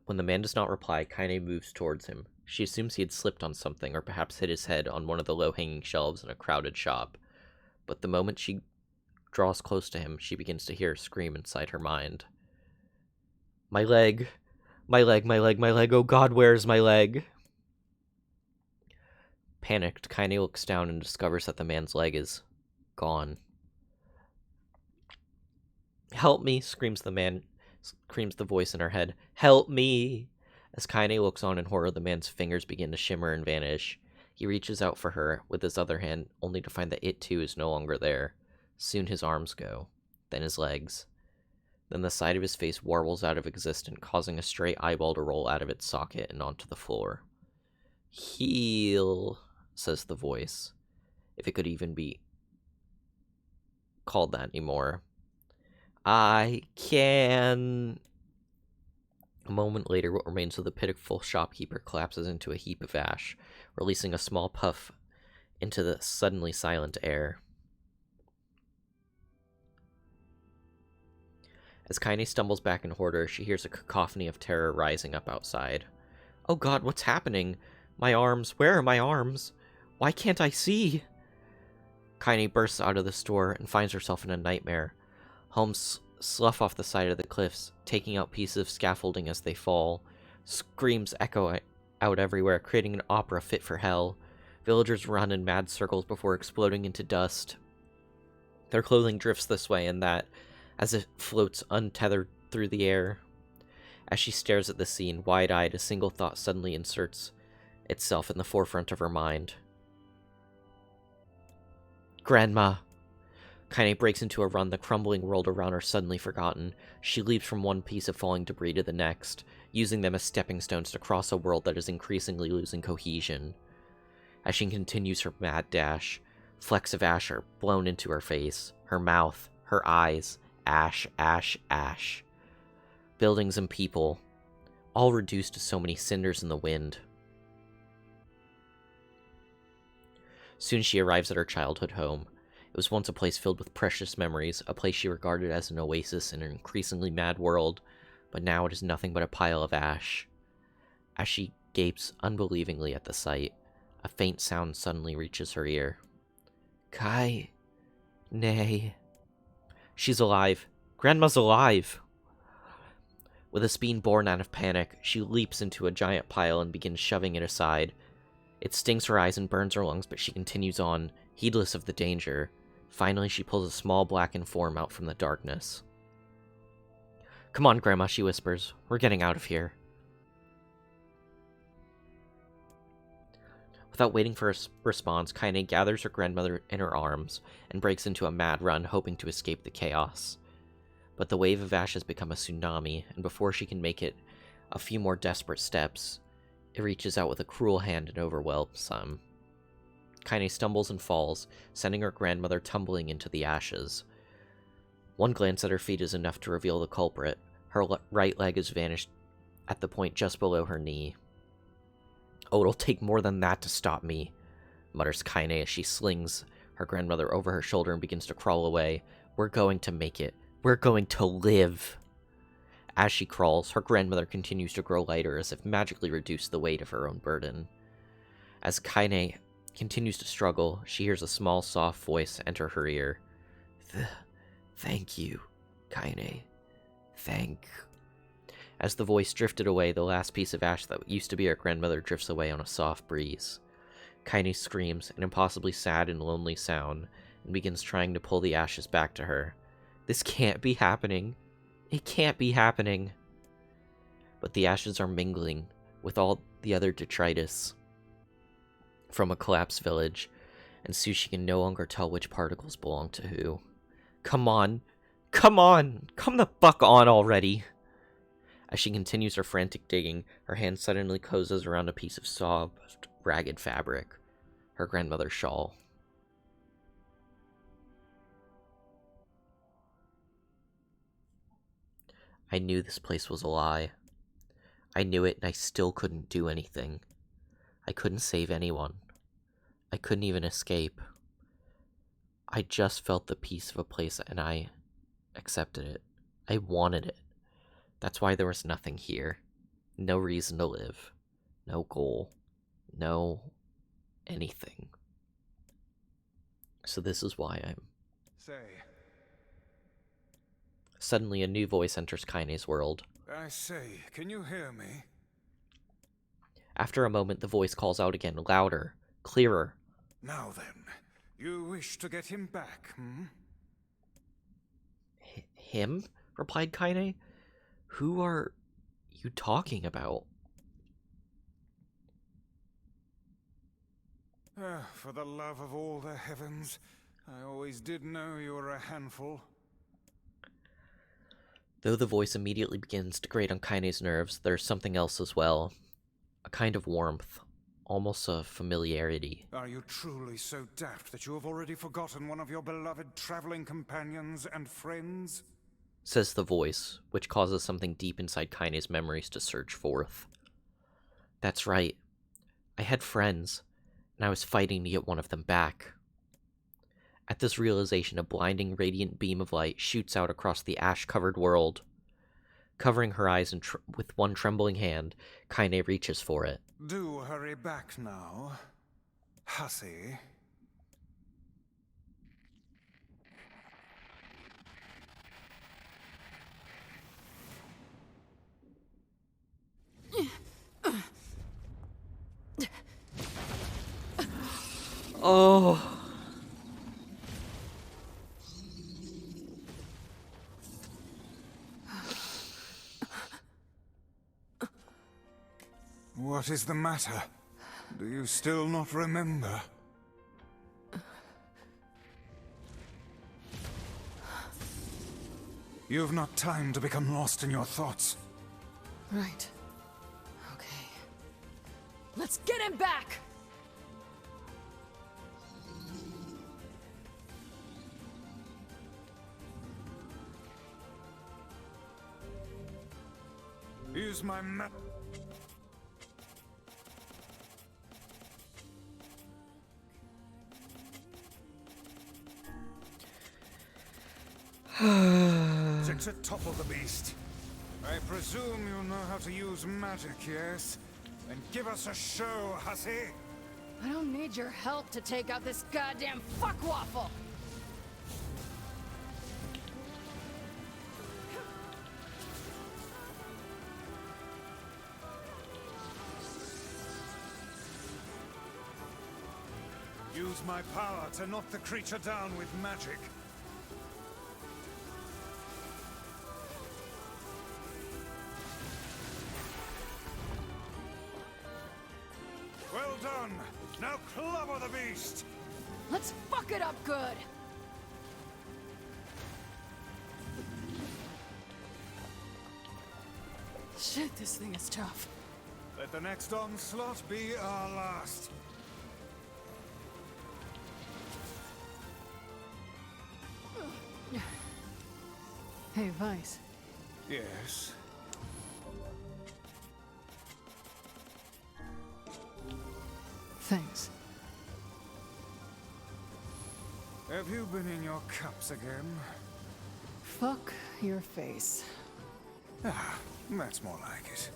When the man does not reply, Kaine moves towards him. She assumes he had slipped on something, or perhaps hit his head on one of the low-hanging shelves in a crowded shop. But the moment she draws close to him, she begins to hear a scream inside her mind. "My leg! My leg, my leg, my leg! Oh God, where is my leg?" Panicked, Kaine looks down and discovers that the man's leg is gone. "Help me!" screams the voice in her head. "Help me!" As Kaine looks on in horror, the man's fingers begin to shimmer and vanish. He reaches out for her with his other hand, only to find that it too is no longer there. Soon his arms go, then his legs. Then the side of his face warbles out of existence, causing a stray eyeball to roll out of its socket and onto the floor. "Heal," says the voice, if it could even be called that anymore. "I can..." A moment later, what remains of the pitiful shopkeeper collapses into a heap of ash, releasing a small puff into the suddenly silent air. As Kaine stumbles back in Hoarder, she hears a cacophony of terror rising up outside. Oh god, what's happening? My arms, where are my arms? Why can't I see? Kaine bursts out of the store and finds herself in a nightmare. Homes slough off the side of the cliffs, taking out pieces of scaffolding as they fall. Screams echo out everywhere, creating an opera fit for hell. Villagers run in mad circles before exploding into dust. Their clothing drifts this way and that, as it floats untethered through the air. As she stares at the scene, wide-eyed, a single thought suddenly inserts itself in the forefront of her mind. Grandma! Kaine breaks into a run, the crumbling world around her suddenly forgotten. She leaps from one piece of falling debris to the next, using them as stepping stones to cross a world that is increasingly losing cohesion. As she continues her mad dash, flecks of ash are blown into her face, her mouth, her eyes, ash, ash, ash. Buildings and people, all reduced to so many cinders in the wind. Soon she arrives at her childhood home. It was once a place filled with precious memories, a place she regarded as an oasis in an increasingly mad world, but now it is nothing but a pile of ash. As she gapes unbelievingly at the sight, a faint sound suddenly reaches her ear. Kai. Nay. She's alive. Grandma's alive! With a speed born out of panic, she leaps into a giant pile and begins shoving it aside. It stings her eyes and burns her lungs, but she continues on, heedless of the danger. Finally, she pulls a small blackened form out from the darkness. Come on, Grandma, she whispers. We're getting out of here. Without waiting for a response, Kaine gathers her grandmother in her arms and breaks into a mad run, hoping to escape the chaos. But the wave of ash has become a tsunami, and before she can make it a few more desperate steps, it reaches out with a cruel hand and overwhelms some. Kaine stumbles and falls, sending her grandmother tumbling into the ashes. One glance at her feet is enough to reveal the culprit. Her right leg has vanished at the point just below her knee. Oh, it'll take more than that to stop me, mutters Kaine as she slings her grandmother over her shoulder and begins to crawl away. We're going to make it. We're going to live. As she crawls, her grandmother continues to grow lighter, as if magically reduced the weight of her own burden. As Kaine continues to struggle, she hears a small, soft voice enter her ear. Thank you, Kaine. Thank. As the voice drifted away, the last piece of ash that used to be her grandmother drifts away on a soft breeze. Kaine screams, an impossibly sad and lonely sound, and begins trying to pull the ashes back to her. This can't be happening. It can't be happening. But the ashes are mingling with all the other detritus from a collapsed village, and soon she can no longer tell which particles belong to who. Come on! Come on! Come the fuck on already! As she continues her frantic digging, her hand suddenly closes around a piece of soft, ragged fabric. Her grandmother's shawl. I knew this place was a lie. I knew it, and I still couldn't do anything. I couldn't save anyone. I couldn't even escape. I just felt the peace of a place, and I accepted it. I wanted it. That's why there was nothing here. No reason to live. No goal. No anything. So this is why I'm... Say. Suddenly a new voice enters Kaine's world. I say, can you hear me? After a moment, the voice calls out again, louder, clearer. Now then, you wish to get him back, hmm? Him? Replied Kaine. Who are you talking about? For the love of all the heavens, I always did know you were a handful. Though the voice immediately begins to grate on Kaine's nerves, there's something else as well. A kind of warmth, almost a familiarity. Are you truly so daft that you have already forgotten one of your beloved traveling companions and friends? Says the voice, which causes something deep inside Kaine's memories to surge forth. That's right. I had friends, and I was fighting to get one of them back. At this realization, a blinding, radiant beam of light shoots out across the ash-covered world. Covering her eyes with one trembling hand, Kaine reaches for it. Do hurry back now, hussy. Oh. What is the matter? Do you still not remember? You've not time to become lost in your thoughts. Right. Okay. Let's get him back! Use my map. Sit to topple the beast. I presume you know how to use magic, yes? Then give us a show, hussy! I don't need your help to take out this goddamn fuckwaffle! Use my power to knock the creature down with magic. Well done! Now clobber the beast! Let's fuck it up good! Shit, this thing is tough. Let the next onslaught be our last. Hey, Vice. Yes? Thanks. Have you been in your cups again? Fuck your face. Ah, that's more like it.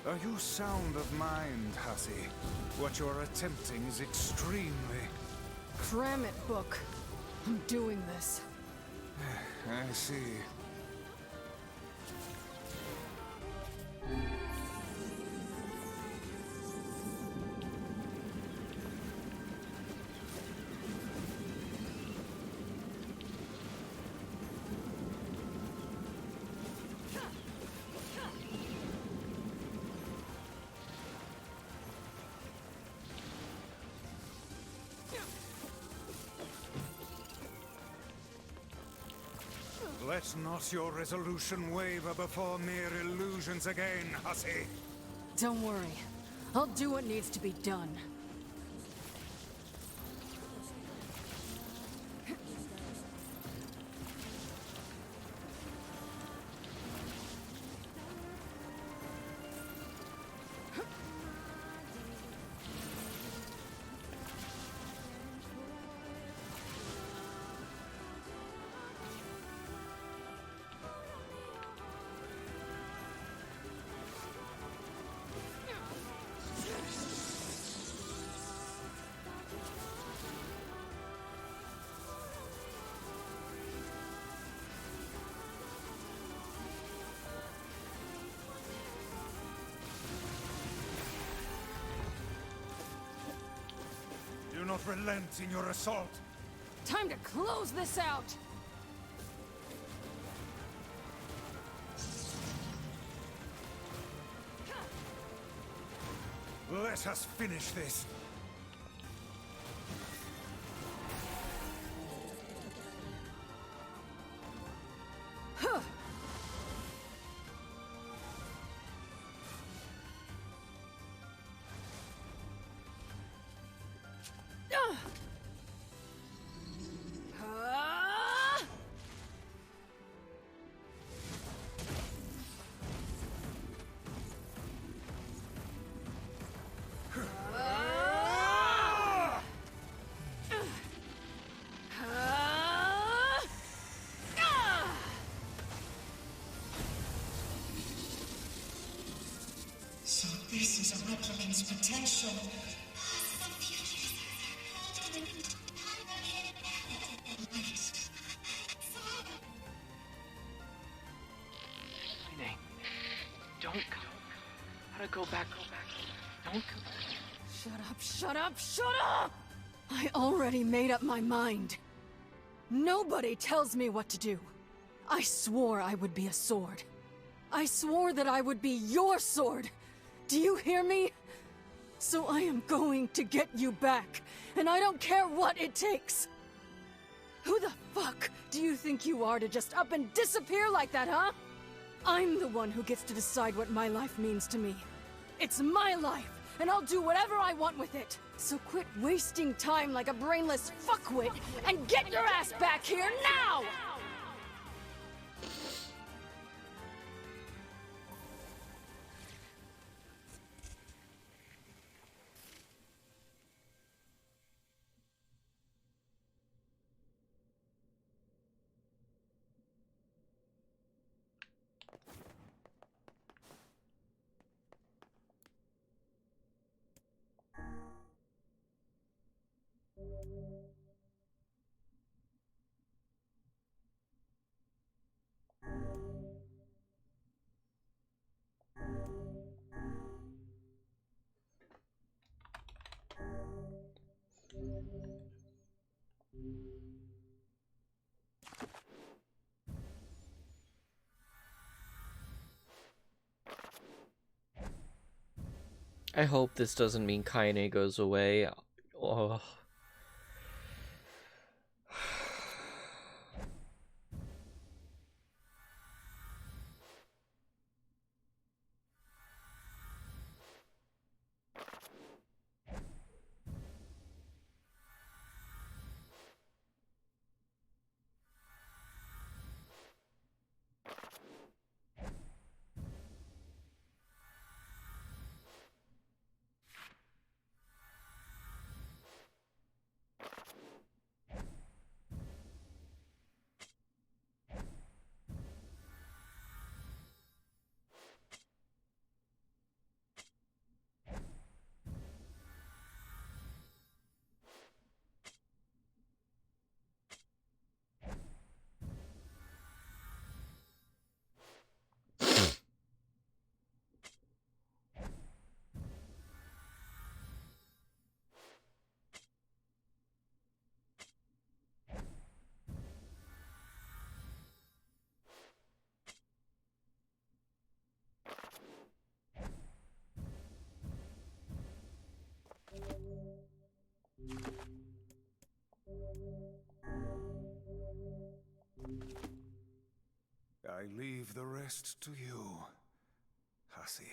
Are you sound of mind, hussy? What you're attempting is extremely... Cram it, book. I'm doing this. I see. Let not your resolution waver before mere illusions again, hussy. Don't worry. I'll do what needs to be done. Do not relent in your assault. Time to close this out! Let us finish this. This is a replicant's potential. Don't come. How to go back. Don't come. Shut up, shut up, shut up! I already made up my mind. Nobody tells me what to do. I swore I would be a sword. I swore that I would be your sword. Do you hear me? So I am going to get you back, and I don't care what it takes. Who the fuck do you think you are to just up and disappear like that, huh? I'm the one who gets to decide what my life means to me. It's my life, and I'll do whatever I want with it. So quit wasting time like a brainless fuckwit and get your ass back here now! I hope this doesn't mean Kaine goes away. Oh. I leave the rest to you, Hussy.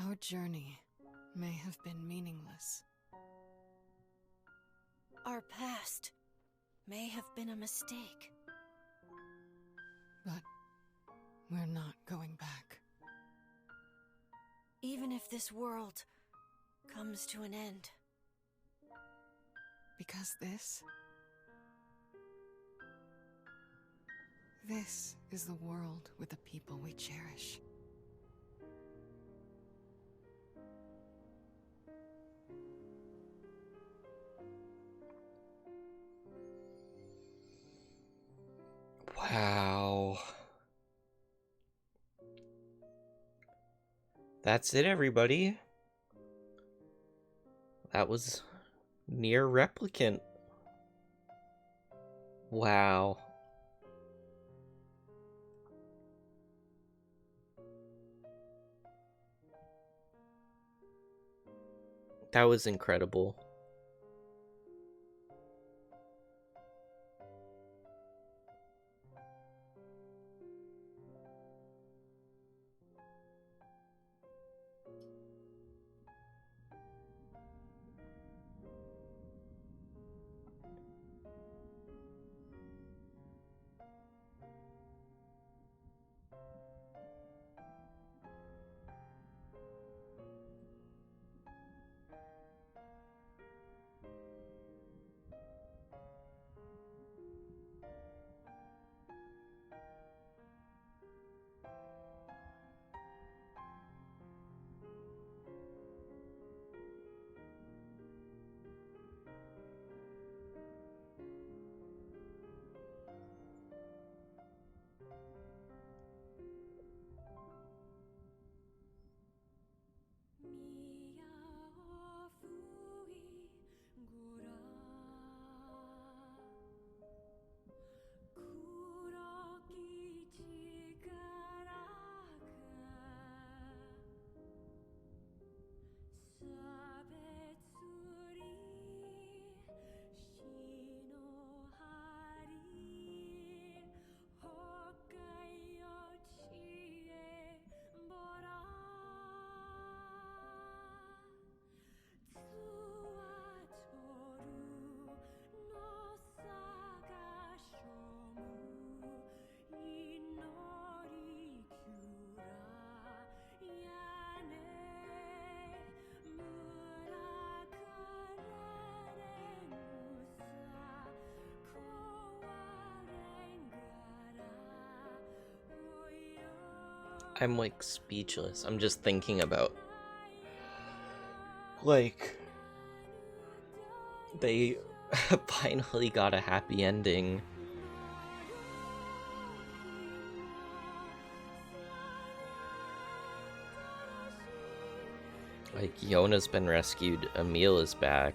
Our journey may have been meaningless. Our past may have been a mistake. But we're not going back. Even if this world comes to an end. Because this is the world with the people we cherish. Wow. That's it, everybody. That was NieR Replicant. Wow. That was incredible. I'm like speechless. I'm just thinking about like they finally got a happy ending. Like Yona's been rescued, Emil is back.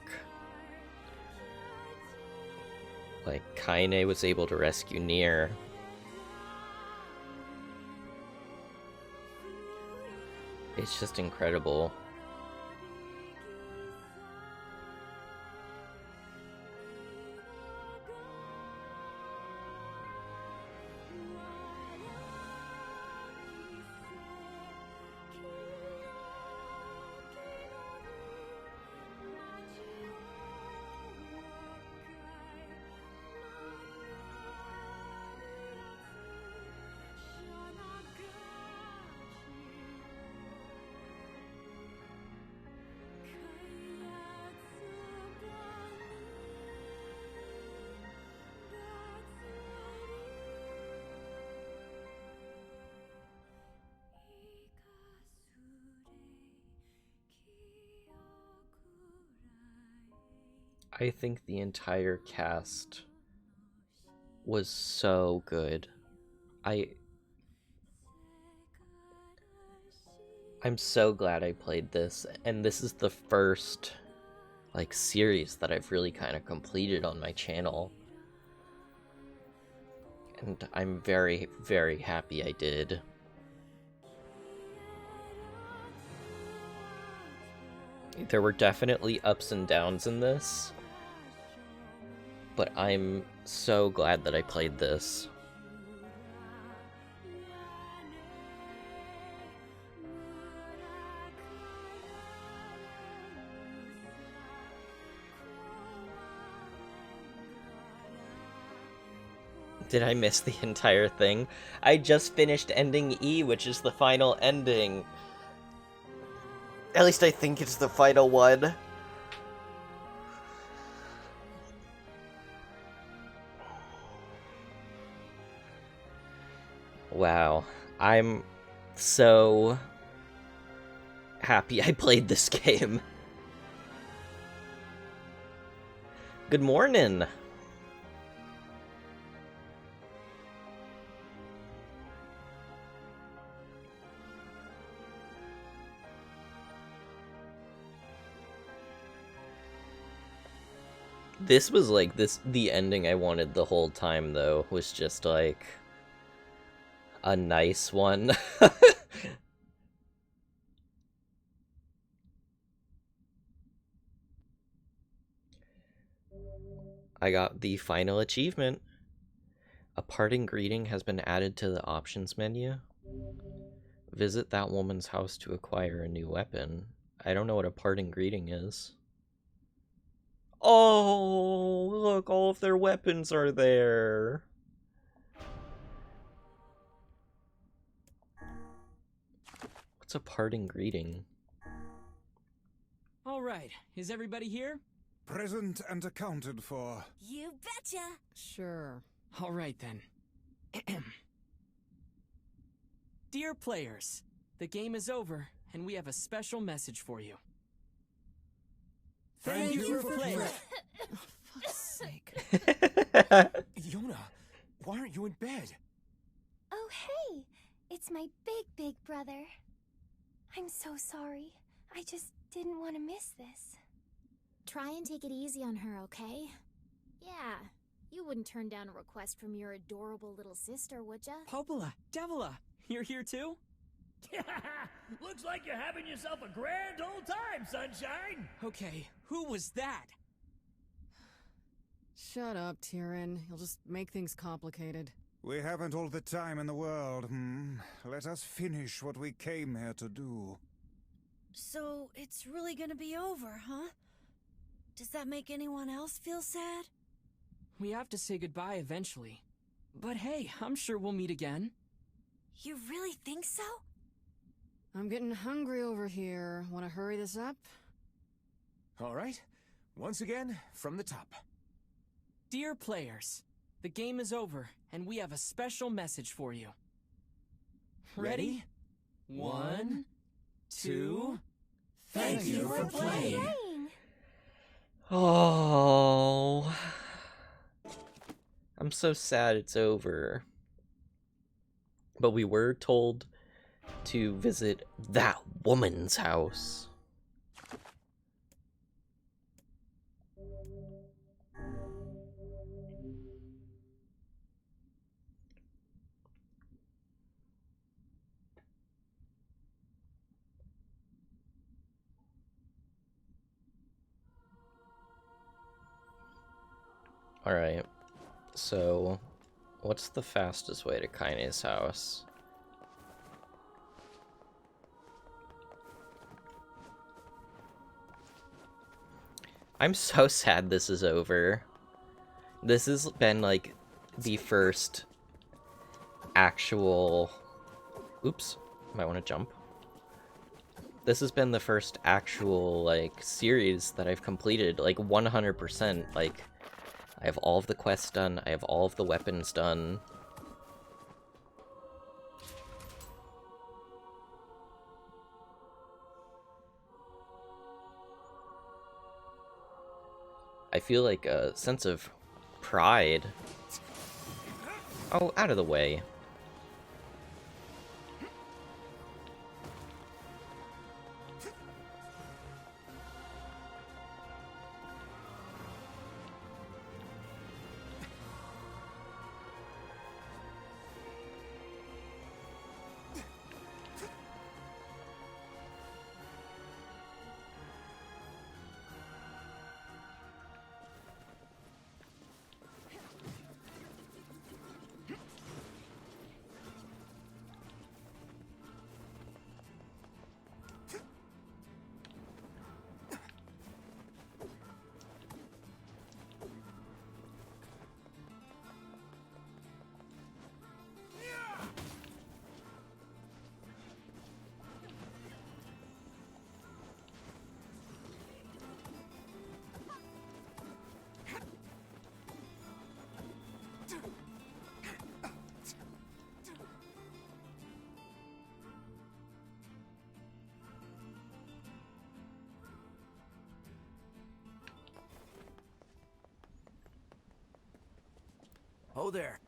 Like Kaine was able to rescue NieR. It's just incredible. I think the entire cast was so good. I'm so glad I played this, and this is the first like series that I've really kind of completed on my channel. And I'm very, very happy I did. There were definitely ups and downs in this, but I'm so glad that I played this. Did I miss the entire thing? I just finished ending E, which is the final ending. At least I think it's the final one. Wow. I'm so happy I played this game. Good morning. This was like the ending I wanted the whole time though, was just like a nice one. I got the final achievement. A parting greeting has been added to the options menu. Visit that woman's house to acquire a new weapon. I don't know what a parting greeting is. Oh, look, all of their weapons are there. What's a parting greeting? All right, is everybody here? Present and accounted for. You betcha! Sure. All right then. Dear players, the game is over, and we have a special message for you. Thank you for playing. Fuck's sake. Yona, why aren't you in bed? Oh, hey! It's my big brother. I'm so sorry. I just didn't want to miss this. Try and take it easy on her, okay? Yeah, you wouldn't turn down a request from your adorable little sister, would ya? Popola, Devila, you're here too? Looks like you're having yourself a grand old time, sunshine! Okay, who was that? Shut up, Tyrion. You'll just make things complicated. We haven't all the time in the world, Let us finish what we came here to do. So, it's really gonna be over, huh? Does that make anyone else feel sad? We have to say goodbye eventually. But hey, I'm sure we'll meet again. You really think so? I'm getting hungry over here. Want to hurry this up? All right, once again, from the top. Dear players, the game is over, and we have a special message for you. Ready? 1, 2... Thank you for playing! Oh, I'm so sad it's over. But we were told to visit that woman's house. Alright, so what's the fastest way to Kaine's house? I'm so sad this is over. This has been like the first actual... Oops, might want to jump. This has been the first actual like series that I've completed like 100%. Like, I have all of the quests done, I have all of the weapons done. I feel like a sense of pride. Oh, out of the way. Oh there.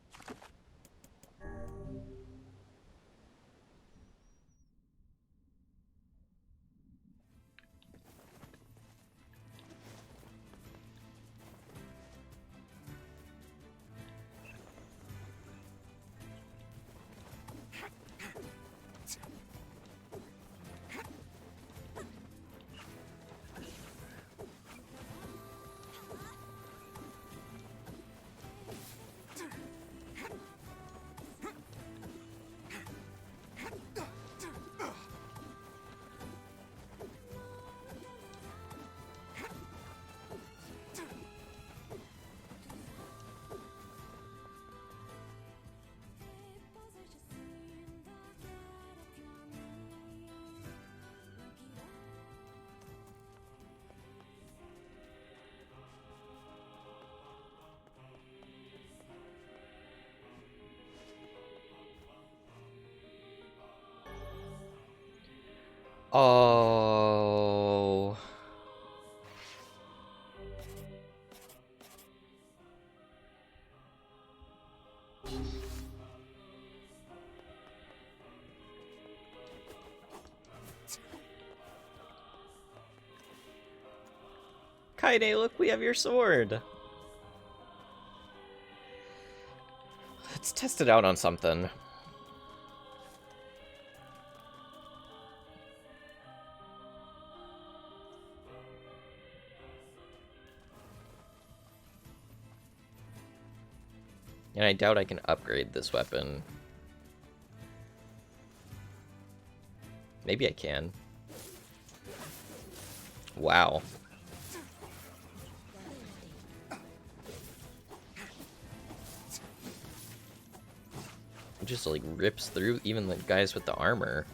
Oh. Kaide, look, we have your sword. Let's test it out on something. And I doubt I can upgrade this weapon. Maybe I can. Wow. It just like rips through even the guys with the armor.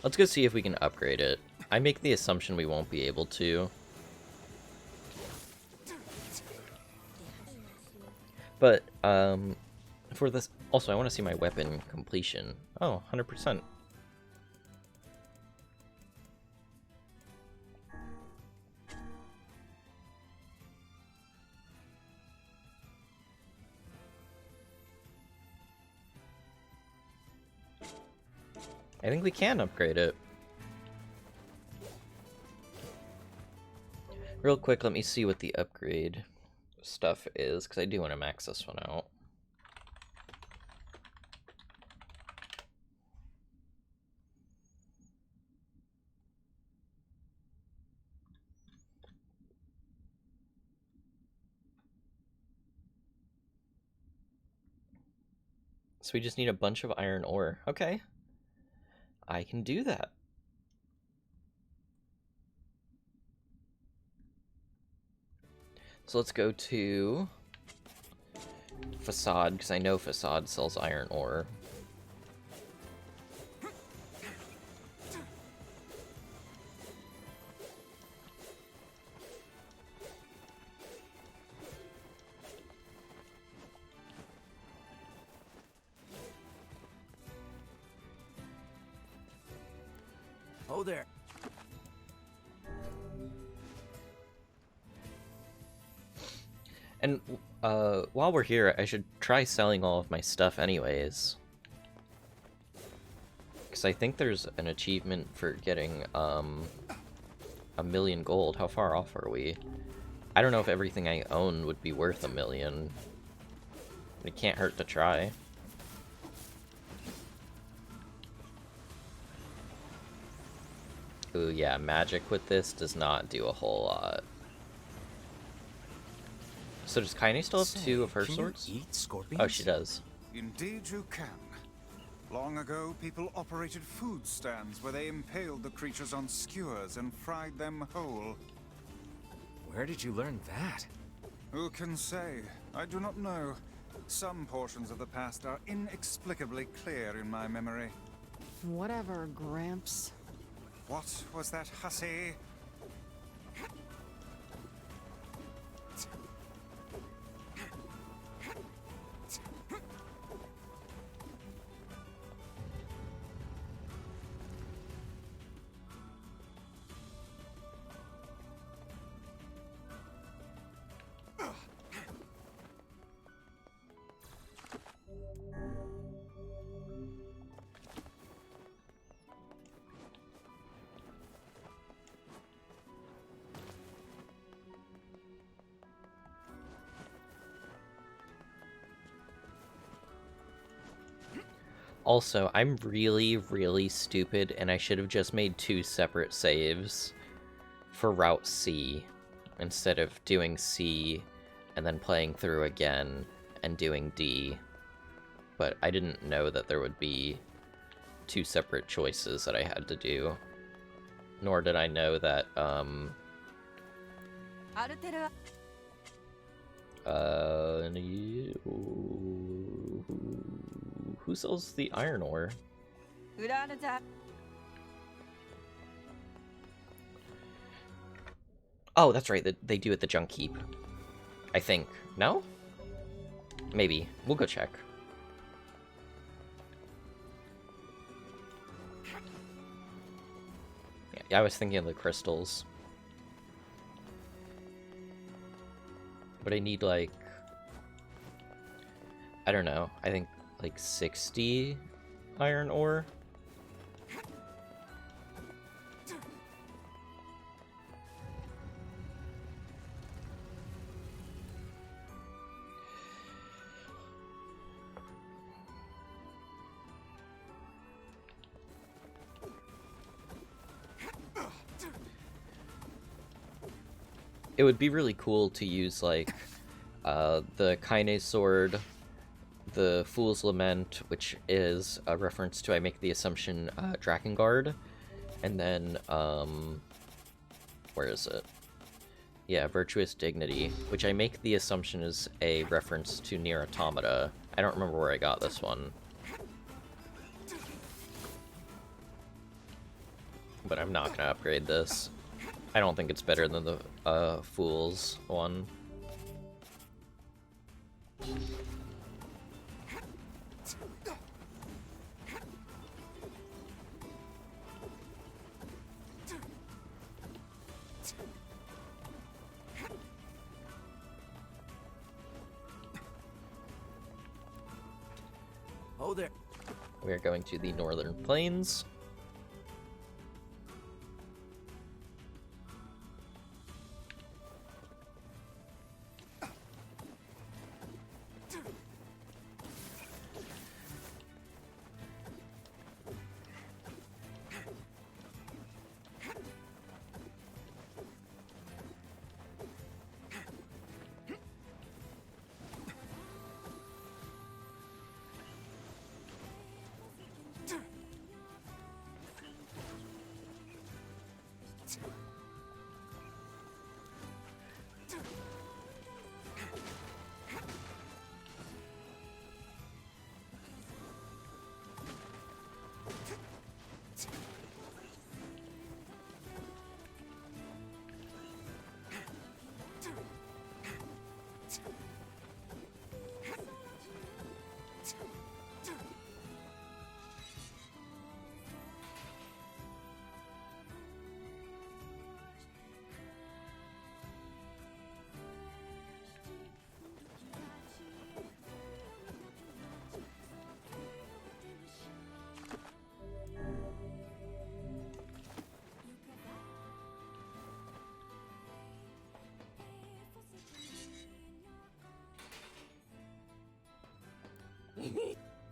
Let's go see if we can upgrade it. I make the assumption we won't be able to. But, for this... Also, I want to see my weapon completion. Oh, 100%. I think we can upgrade it. Real quick, let me see what the upgrade stuff is, because I do want to max this one out. So we just need a bunch of iron ore. Okay. I can do that. So let's go to Facade, because I know Facade sells iron ore. Oh there. And while we're here, I should try selling all of my stuff anyways. Because I think there's an achievement for getting 1,000,000 gold. How far off are we? I don't know if everything I own would be worth 1,000,000. It can't hurt to try. Ooh, yeah, magic with this does not do a whole lot. So does Kaine still have 2 of her swords? Eat scorpions? Oh, she does. Indeed you can. Long ago, people operated food stands where they impaled the creatures on skewers and fried them whole. Where did you learn that? Who can say? I do not know. Some portions of the past are inexplicably clear in my memory. Whatever, Gramps. What was that hussy? Also, I'm really, really stupid, and I should have just made 2 separate saves for Route C. instead of doing C and then playing through again and doing D. But I didn't know that there would be two separate choices that I had to do. Nor did I know that, who sells the iron ore? Oh, that's right, they do at the junk heap. I think. No? Maybe. We'll go check. Yeah, I was thinking of the crystals. But I need, like... I don't know. I think, like, 60 iron ore? It would be really cool to use, like, the Kaine Sword, the Fool's Lament, which is a reference to, I make the assumption, Drakengard, and then, where is it? Yeah, Virtuous Dignity, which I make the assumption is a reference to NieR Automata. I don't remember where I got this one. But I'm not gonna upgrade this. I don't think it's better than the Fool's one. Oh, there. We are going to the Northern Plains.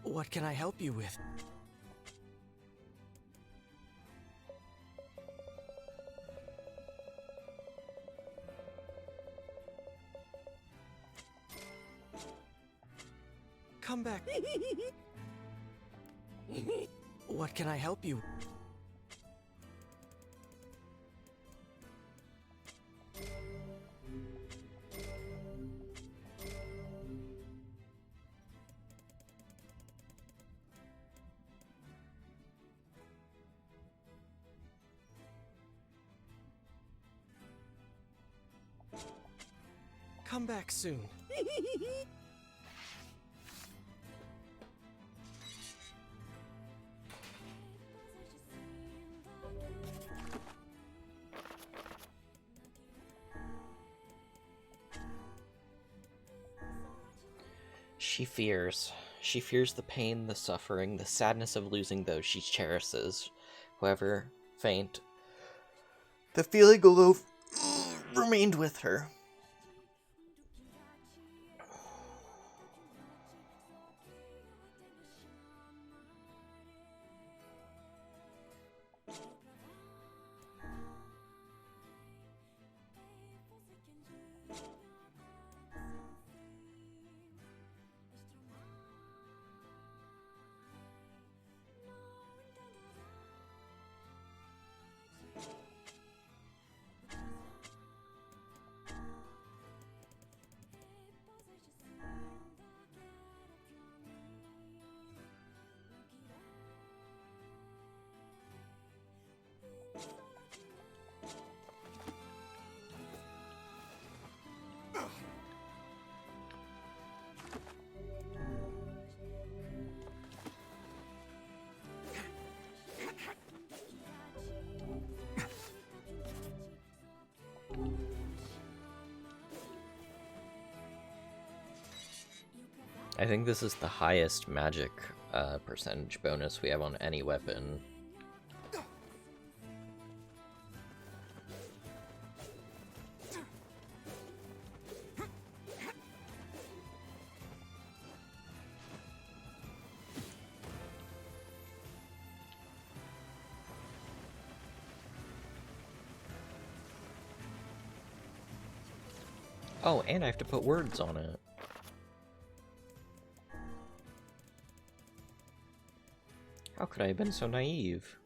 What can I help you with? Come back. What can I help you? Come back soon. She fears. She fears the pain, the suffering, the sadness of losing those she cherishes. However faint, the feeling aloof remained with her. I think this is the highest magic percentage bonus we have on any weapon. Oh, and I have to put words on it. How could I have been so naive?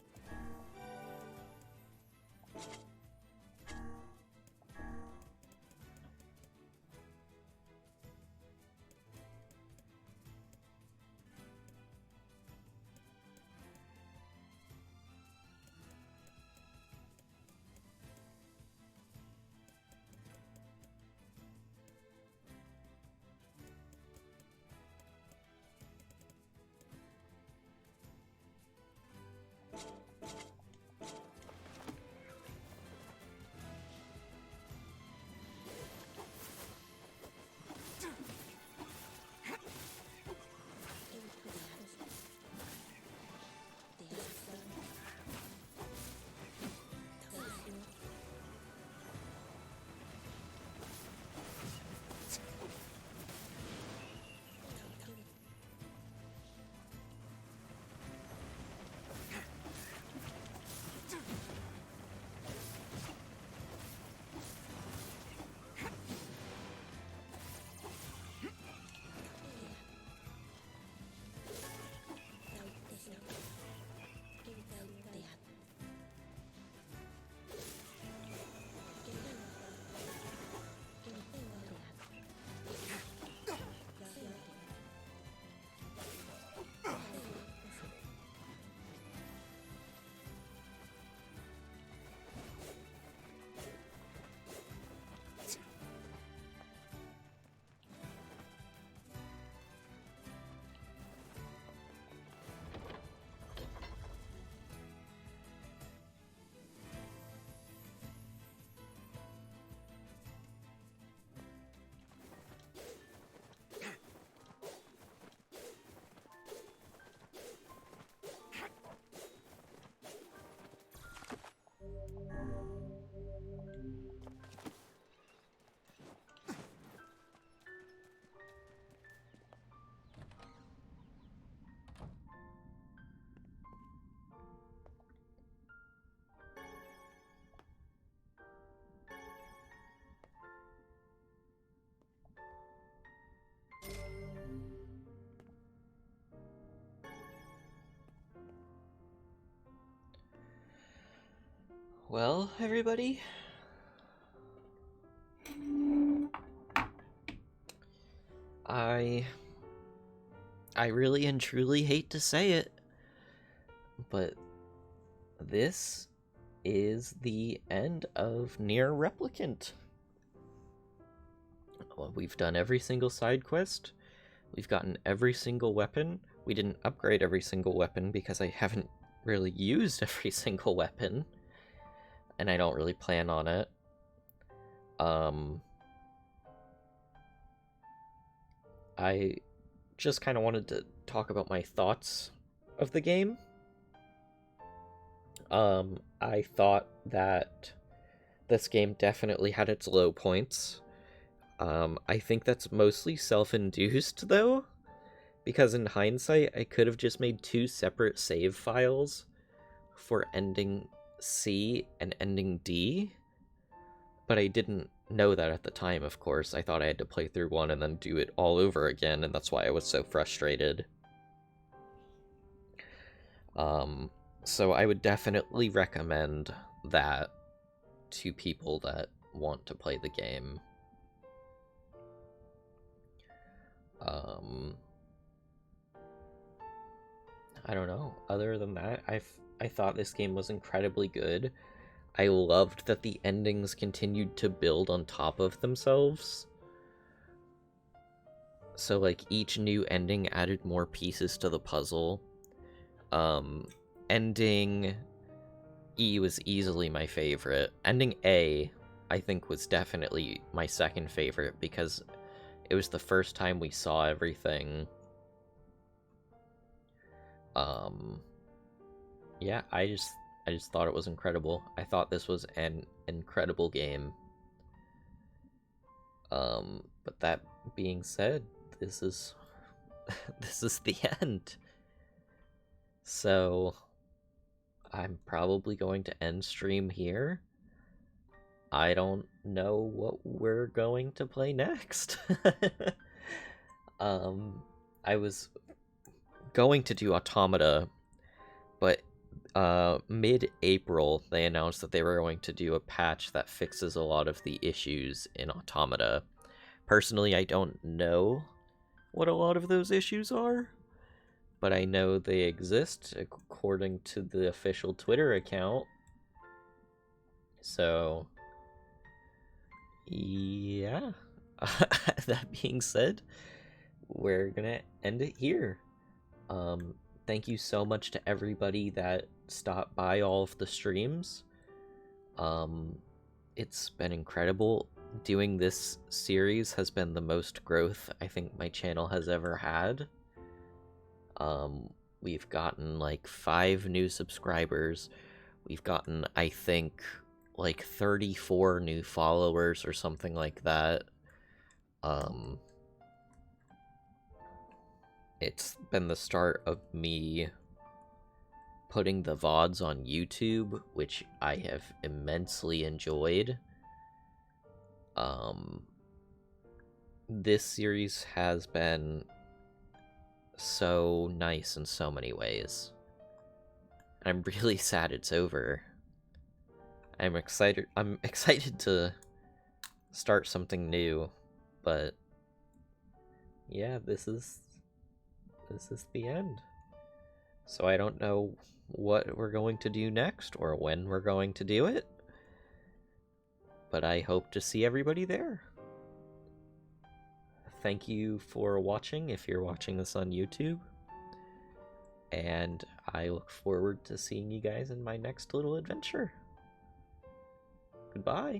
Well, everybody, I really and truly hate to say it, but this is the end of NieR Replicant. Well, we've done every single side quest, we've gotten every single weapon. We didn't upgrade every single weapon because I haven't really used every single weapon, and I don't really plan on it. I just kind of wanted to talk about my thoughts of the game. I thought that this game definitely had its low points. I think that's mostly self-induced, though, because in hindsight, I could have just made 2 separate save files for ending C and ending D, but I didn't know that at the time, of course. I thought I had to play through one and then do it all over again, and that's why I was so frustrated. So I would definitely recommend that to people that want to play the game. I don't know. Other than that, I thought this game was incredibly good. I loved that the endings continued to build on top of themselves. So, like, each new ending added more pieces to the puzzle. Ending E was easily my favorite. Ending A, I think, was definitely my second favorite, because it was the first time we saw everything. Yeah, I just thought it was incredible. I thought this was an incredible game. But that being said, this is this is the end. So I'm probably going to end stream here. I don't know what we're going to play next. I was going to do Automata, but mid-April they announced that they were going to do a patch that fixes a lot of the issues in Automata. Personally, I don't know what a lot of those issues are, but I know they exist according to the official Twitter account. So yeah. That being said, we're gonna end it here. Thank you so much to everybody that stopped by all of the streams. It's been incredible. Doing this series has been the most growth I think my channel has ever had. We've gotten like 5 new subscribers. We've gotten, I think, like 34 new followers or something like that. It's been the start of me putting the VODs on YouTube, which I have immensely enjoyed. This series has been so nice in so many ways. I'm really sad it's over. I'm excited to start something new, but yeah, this is the end. So I don't know what we're going to do next or when we're going to do it, but I hope to see everybody there. Thank you for watching if you're watching this on YouTube, and I look forward to seeing you guys in my next little adventure. Goodbye.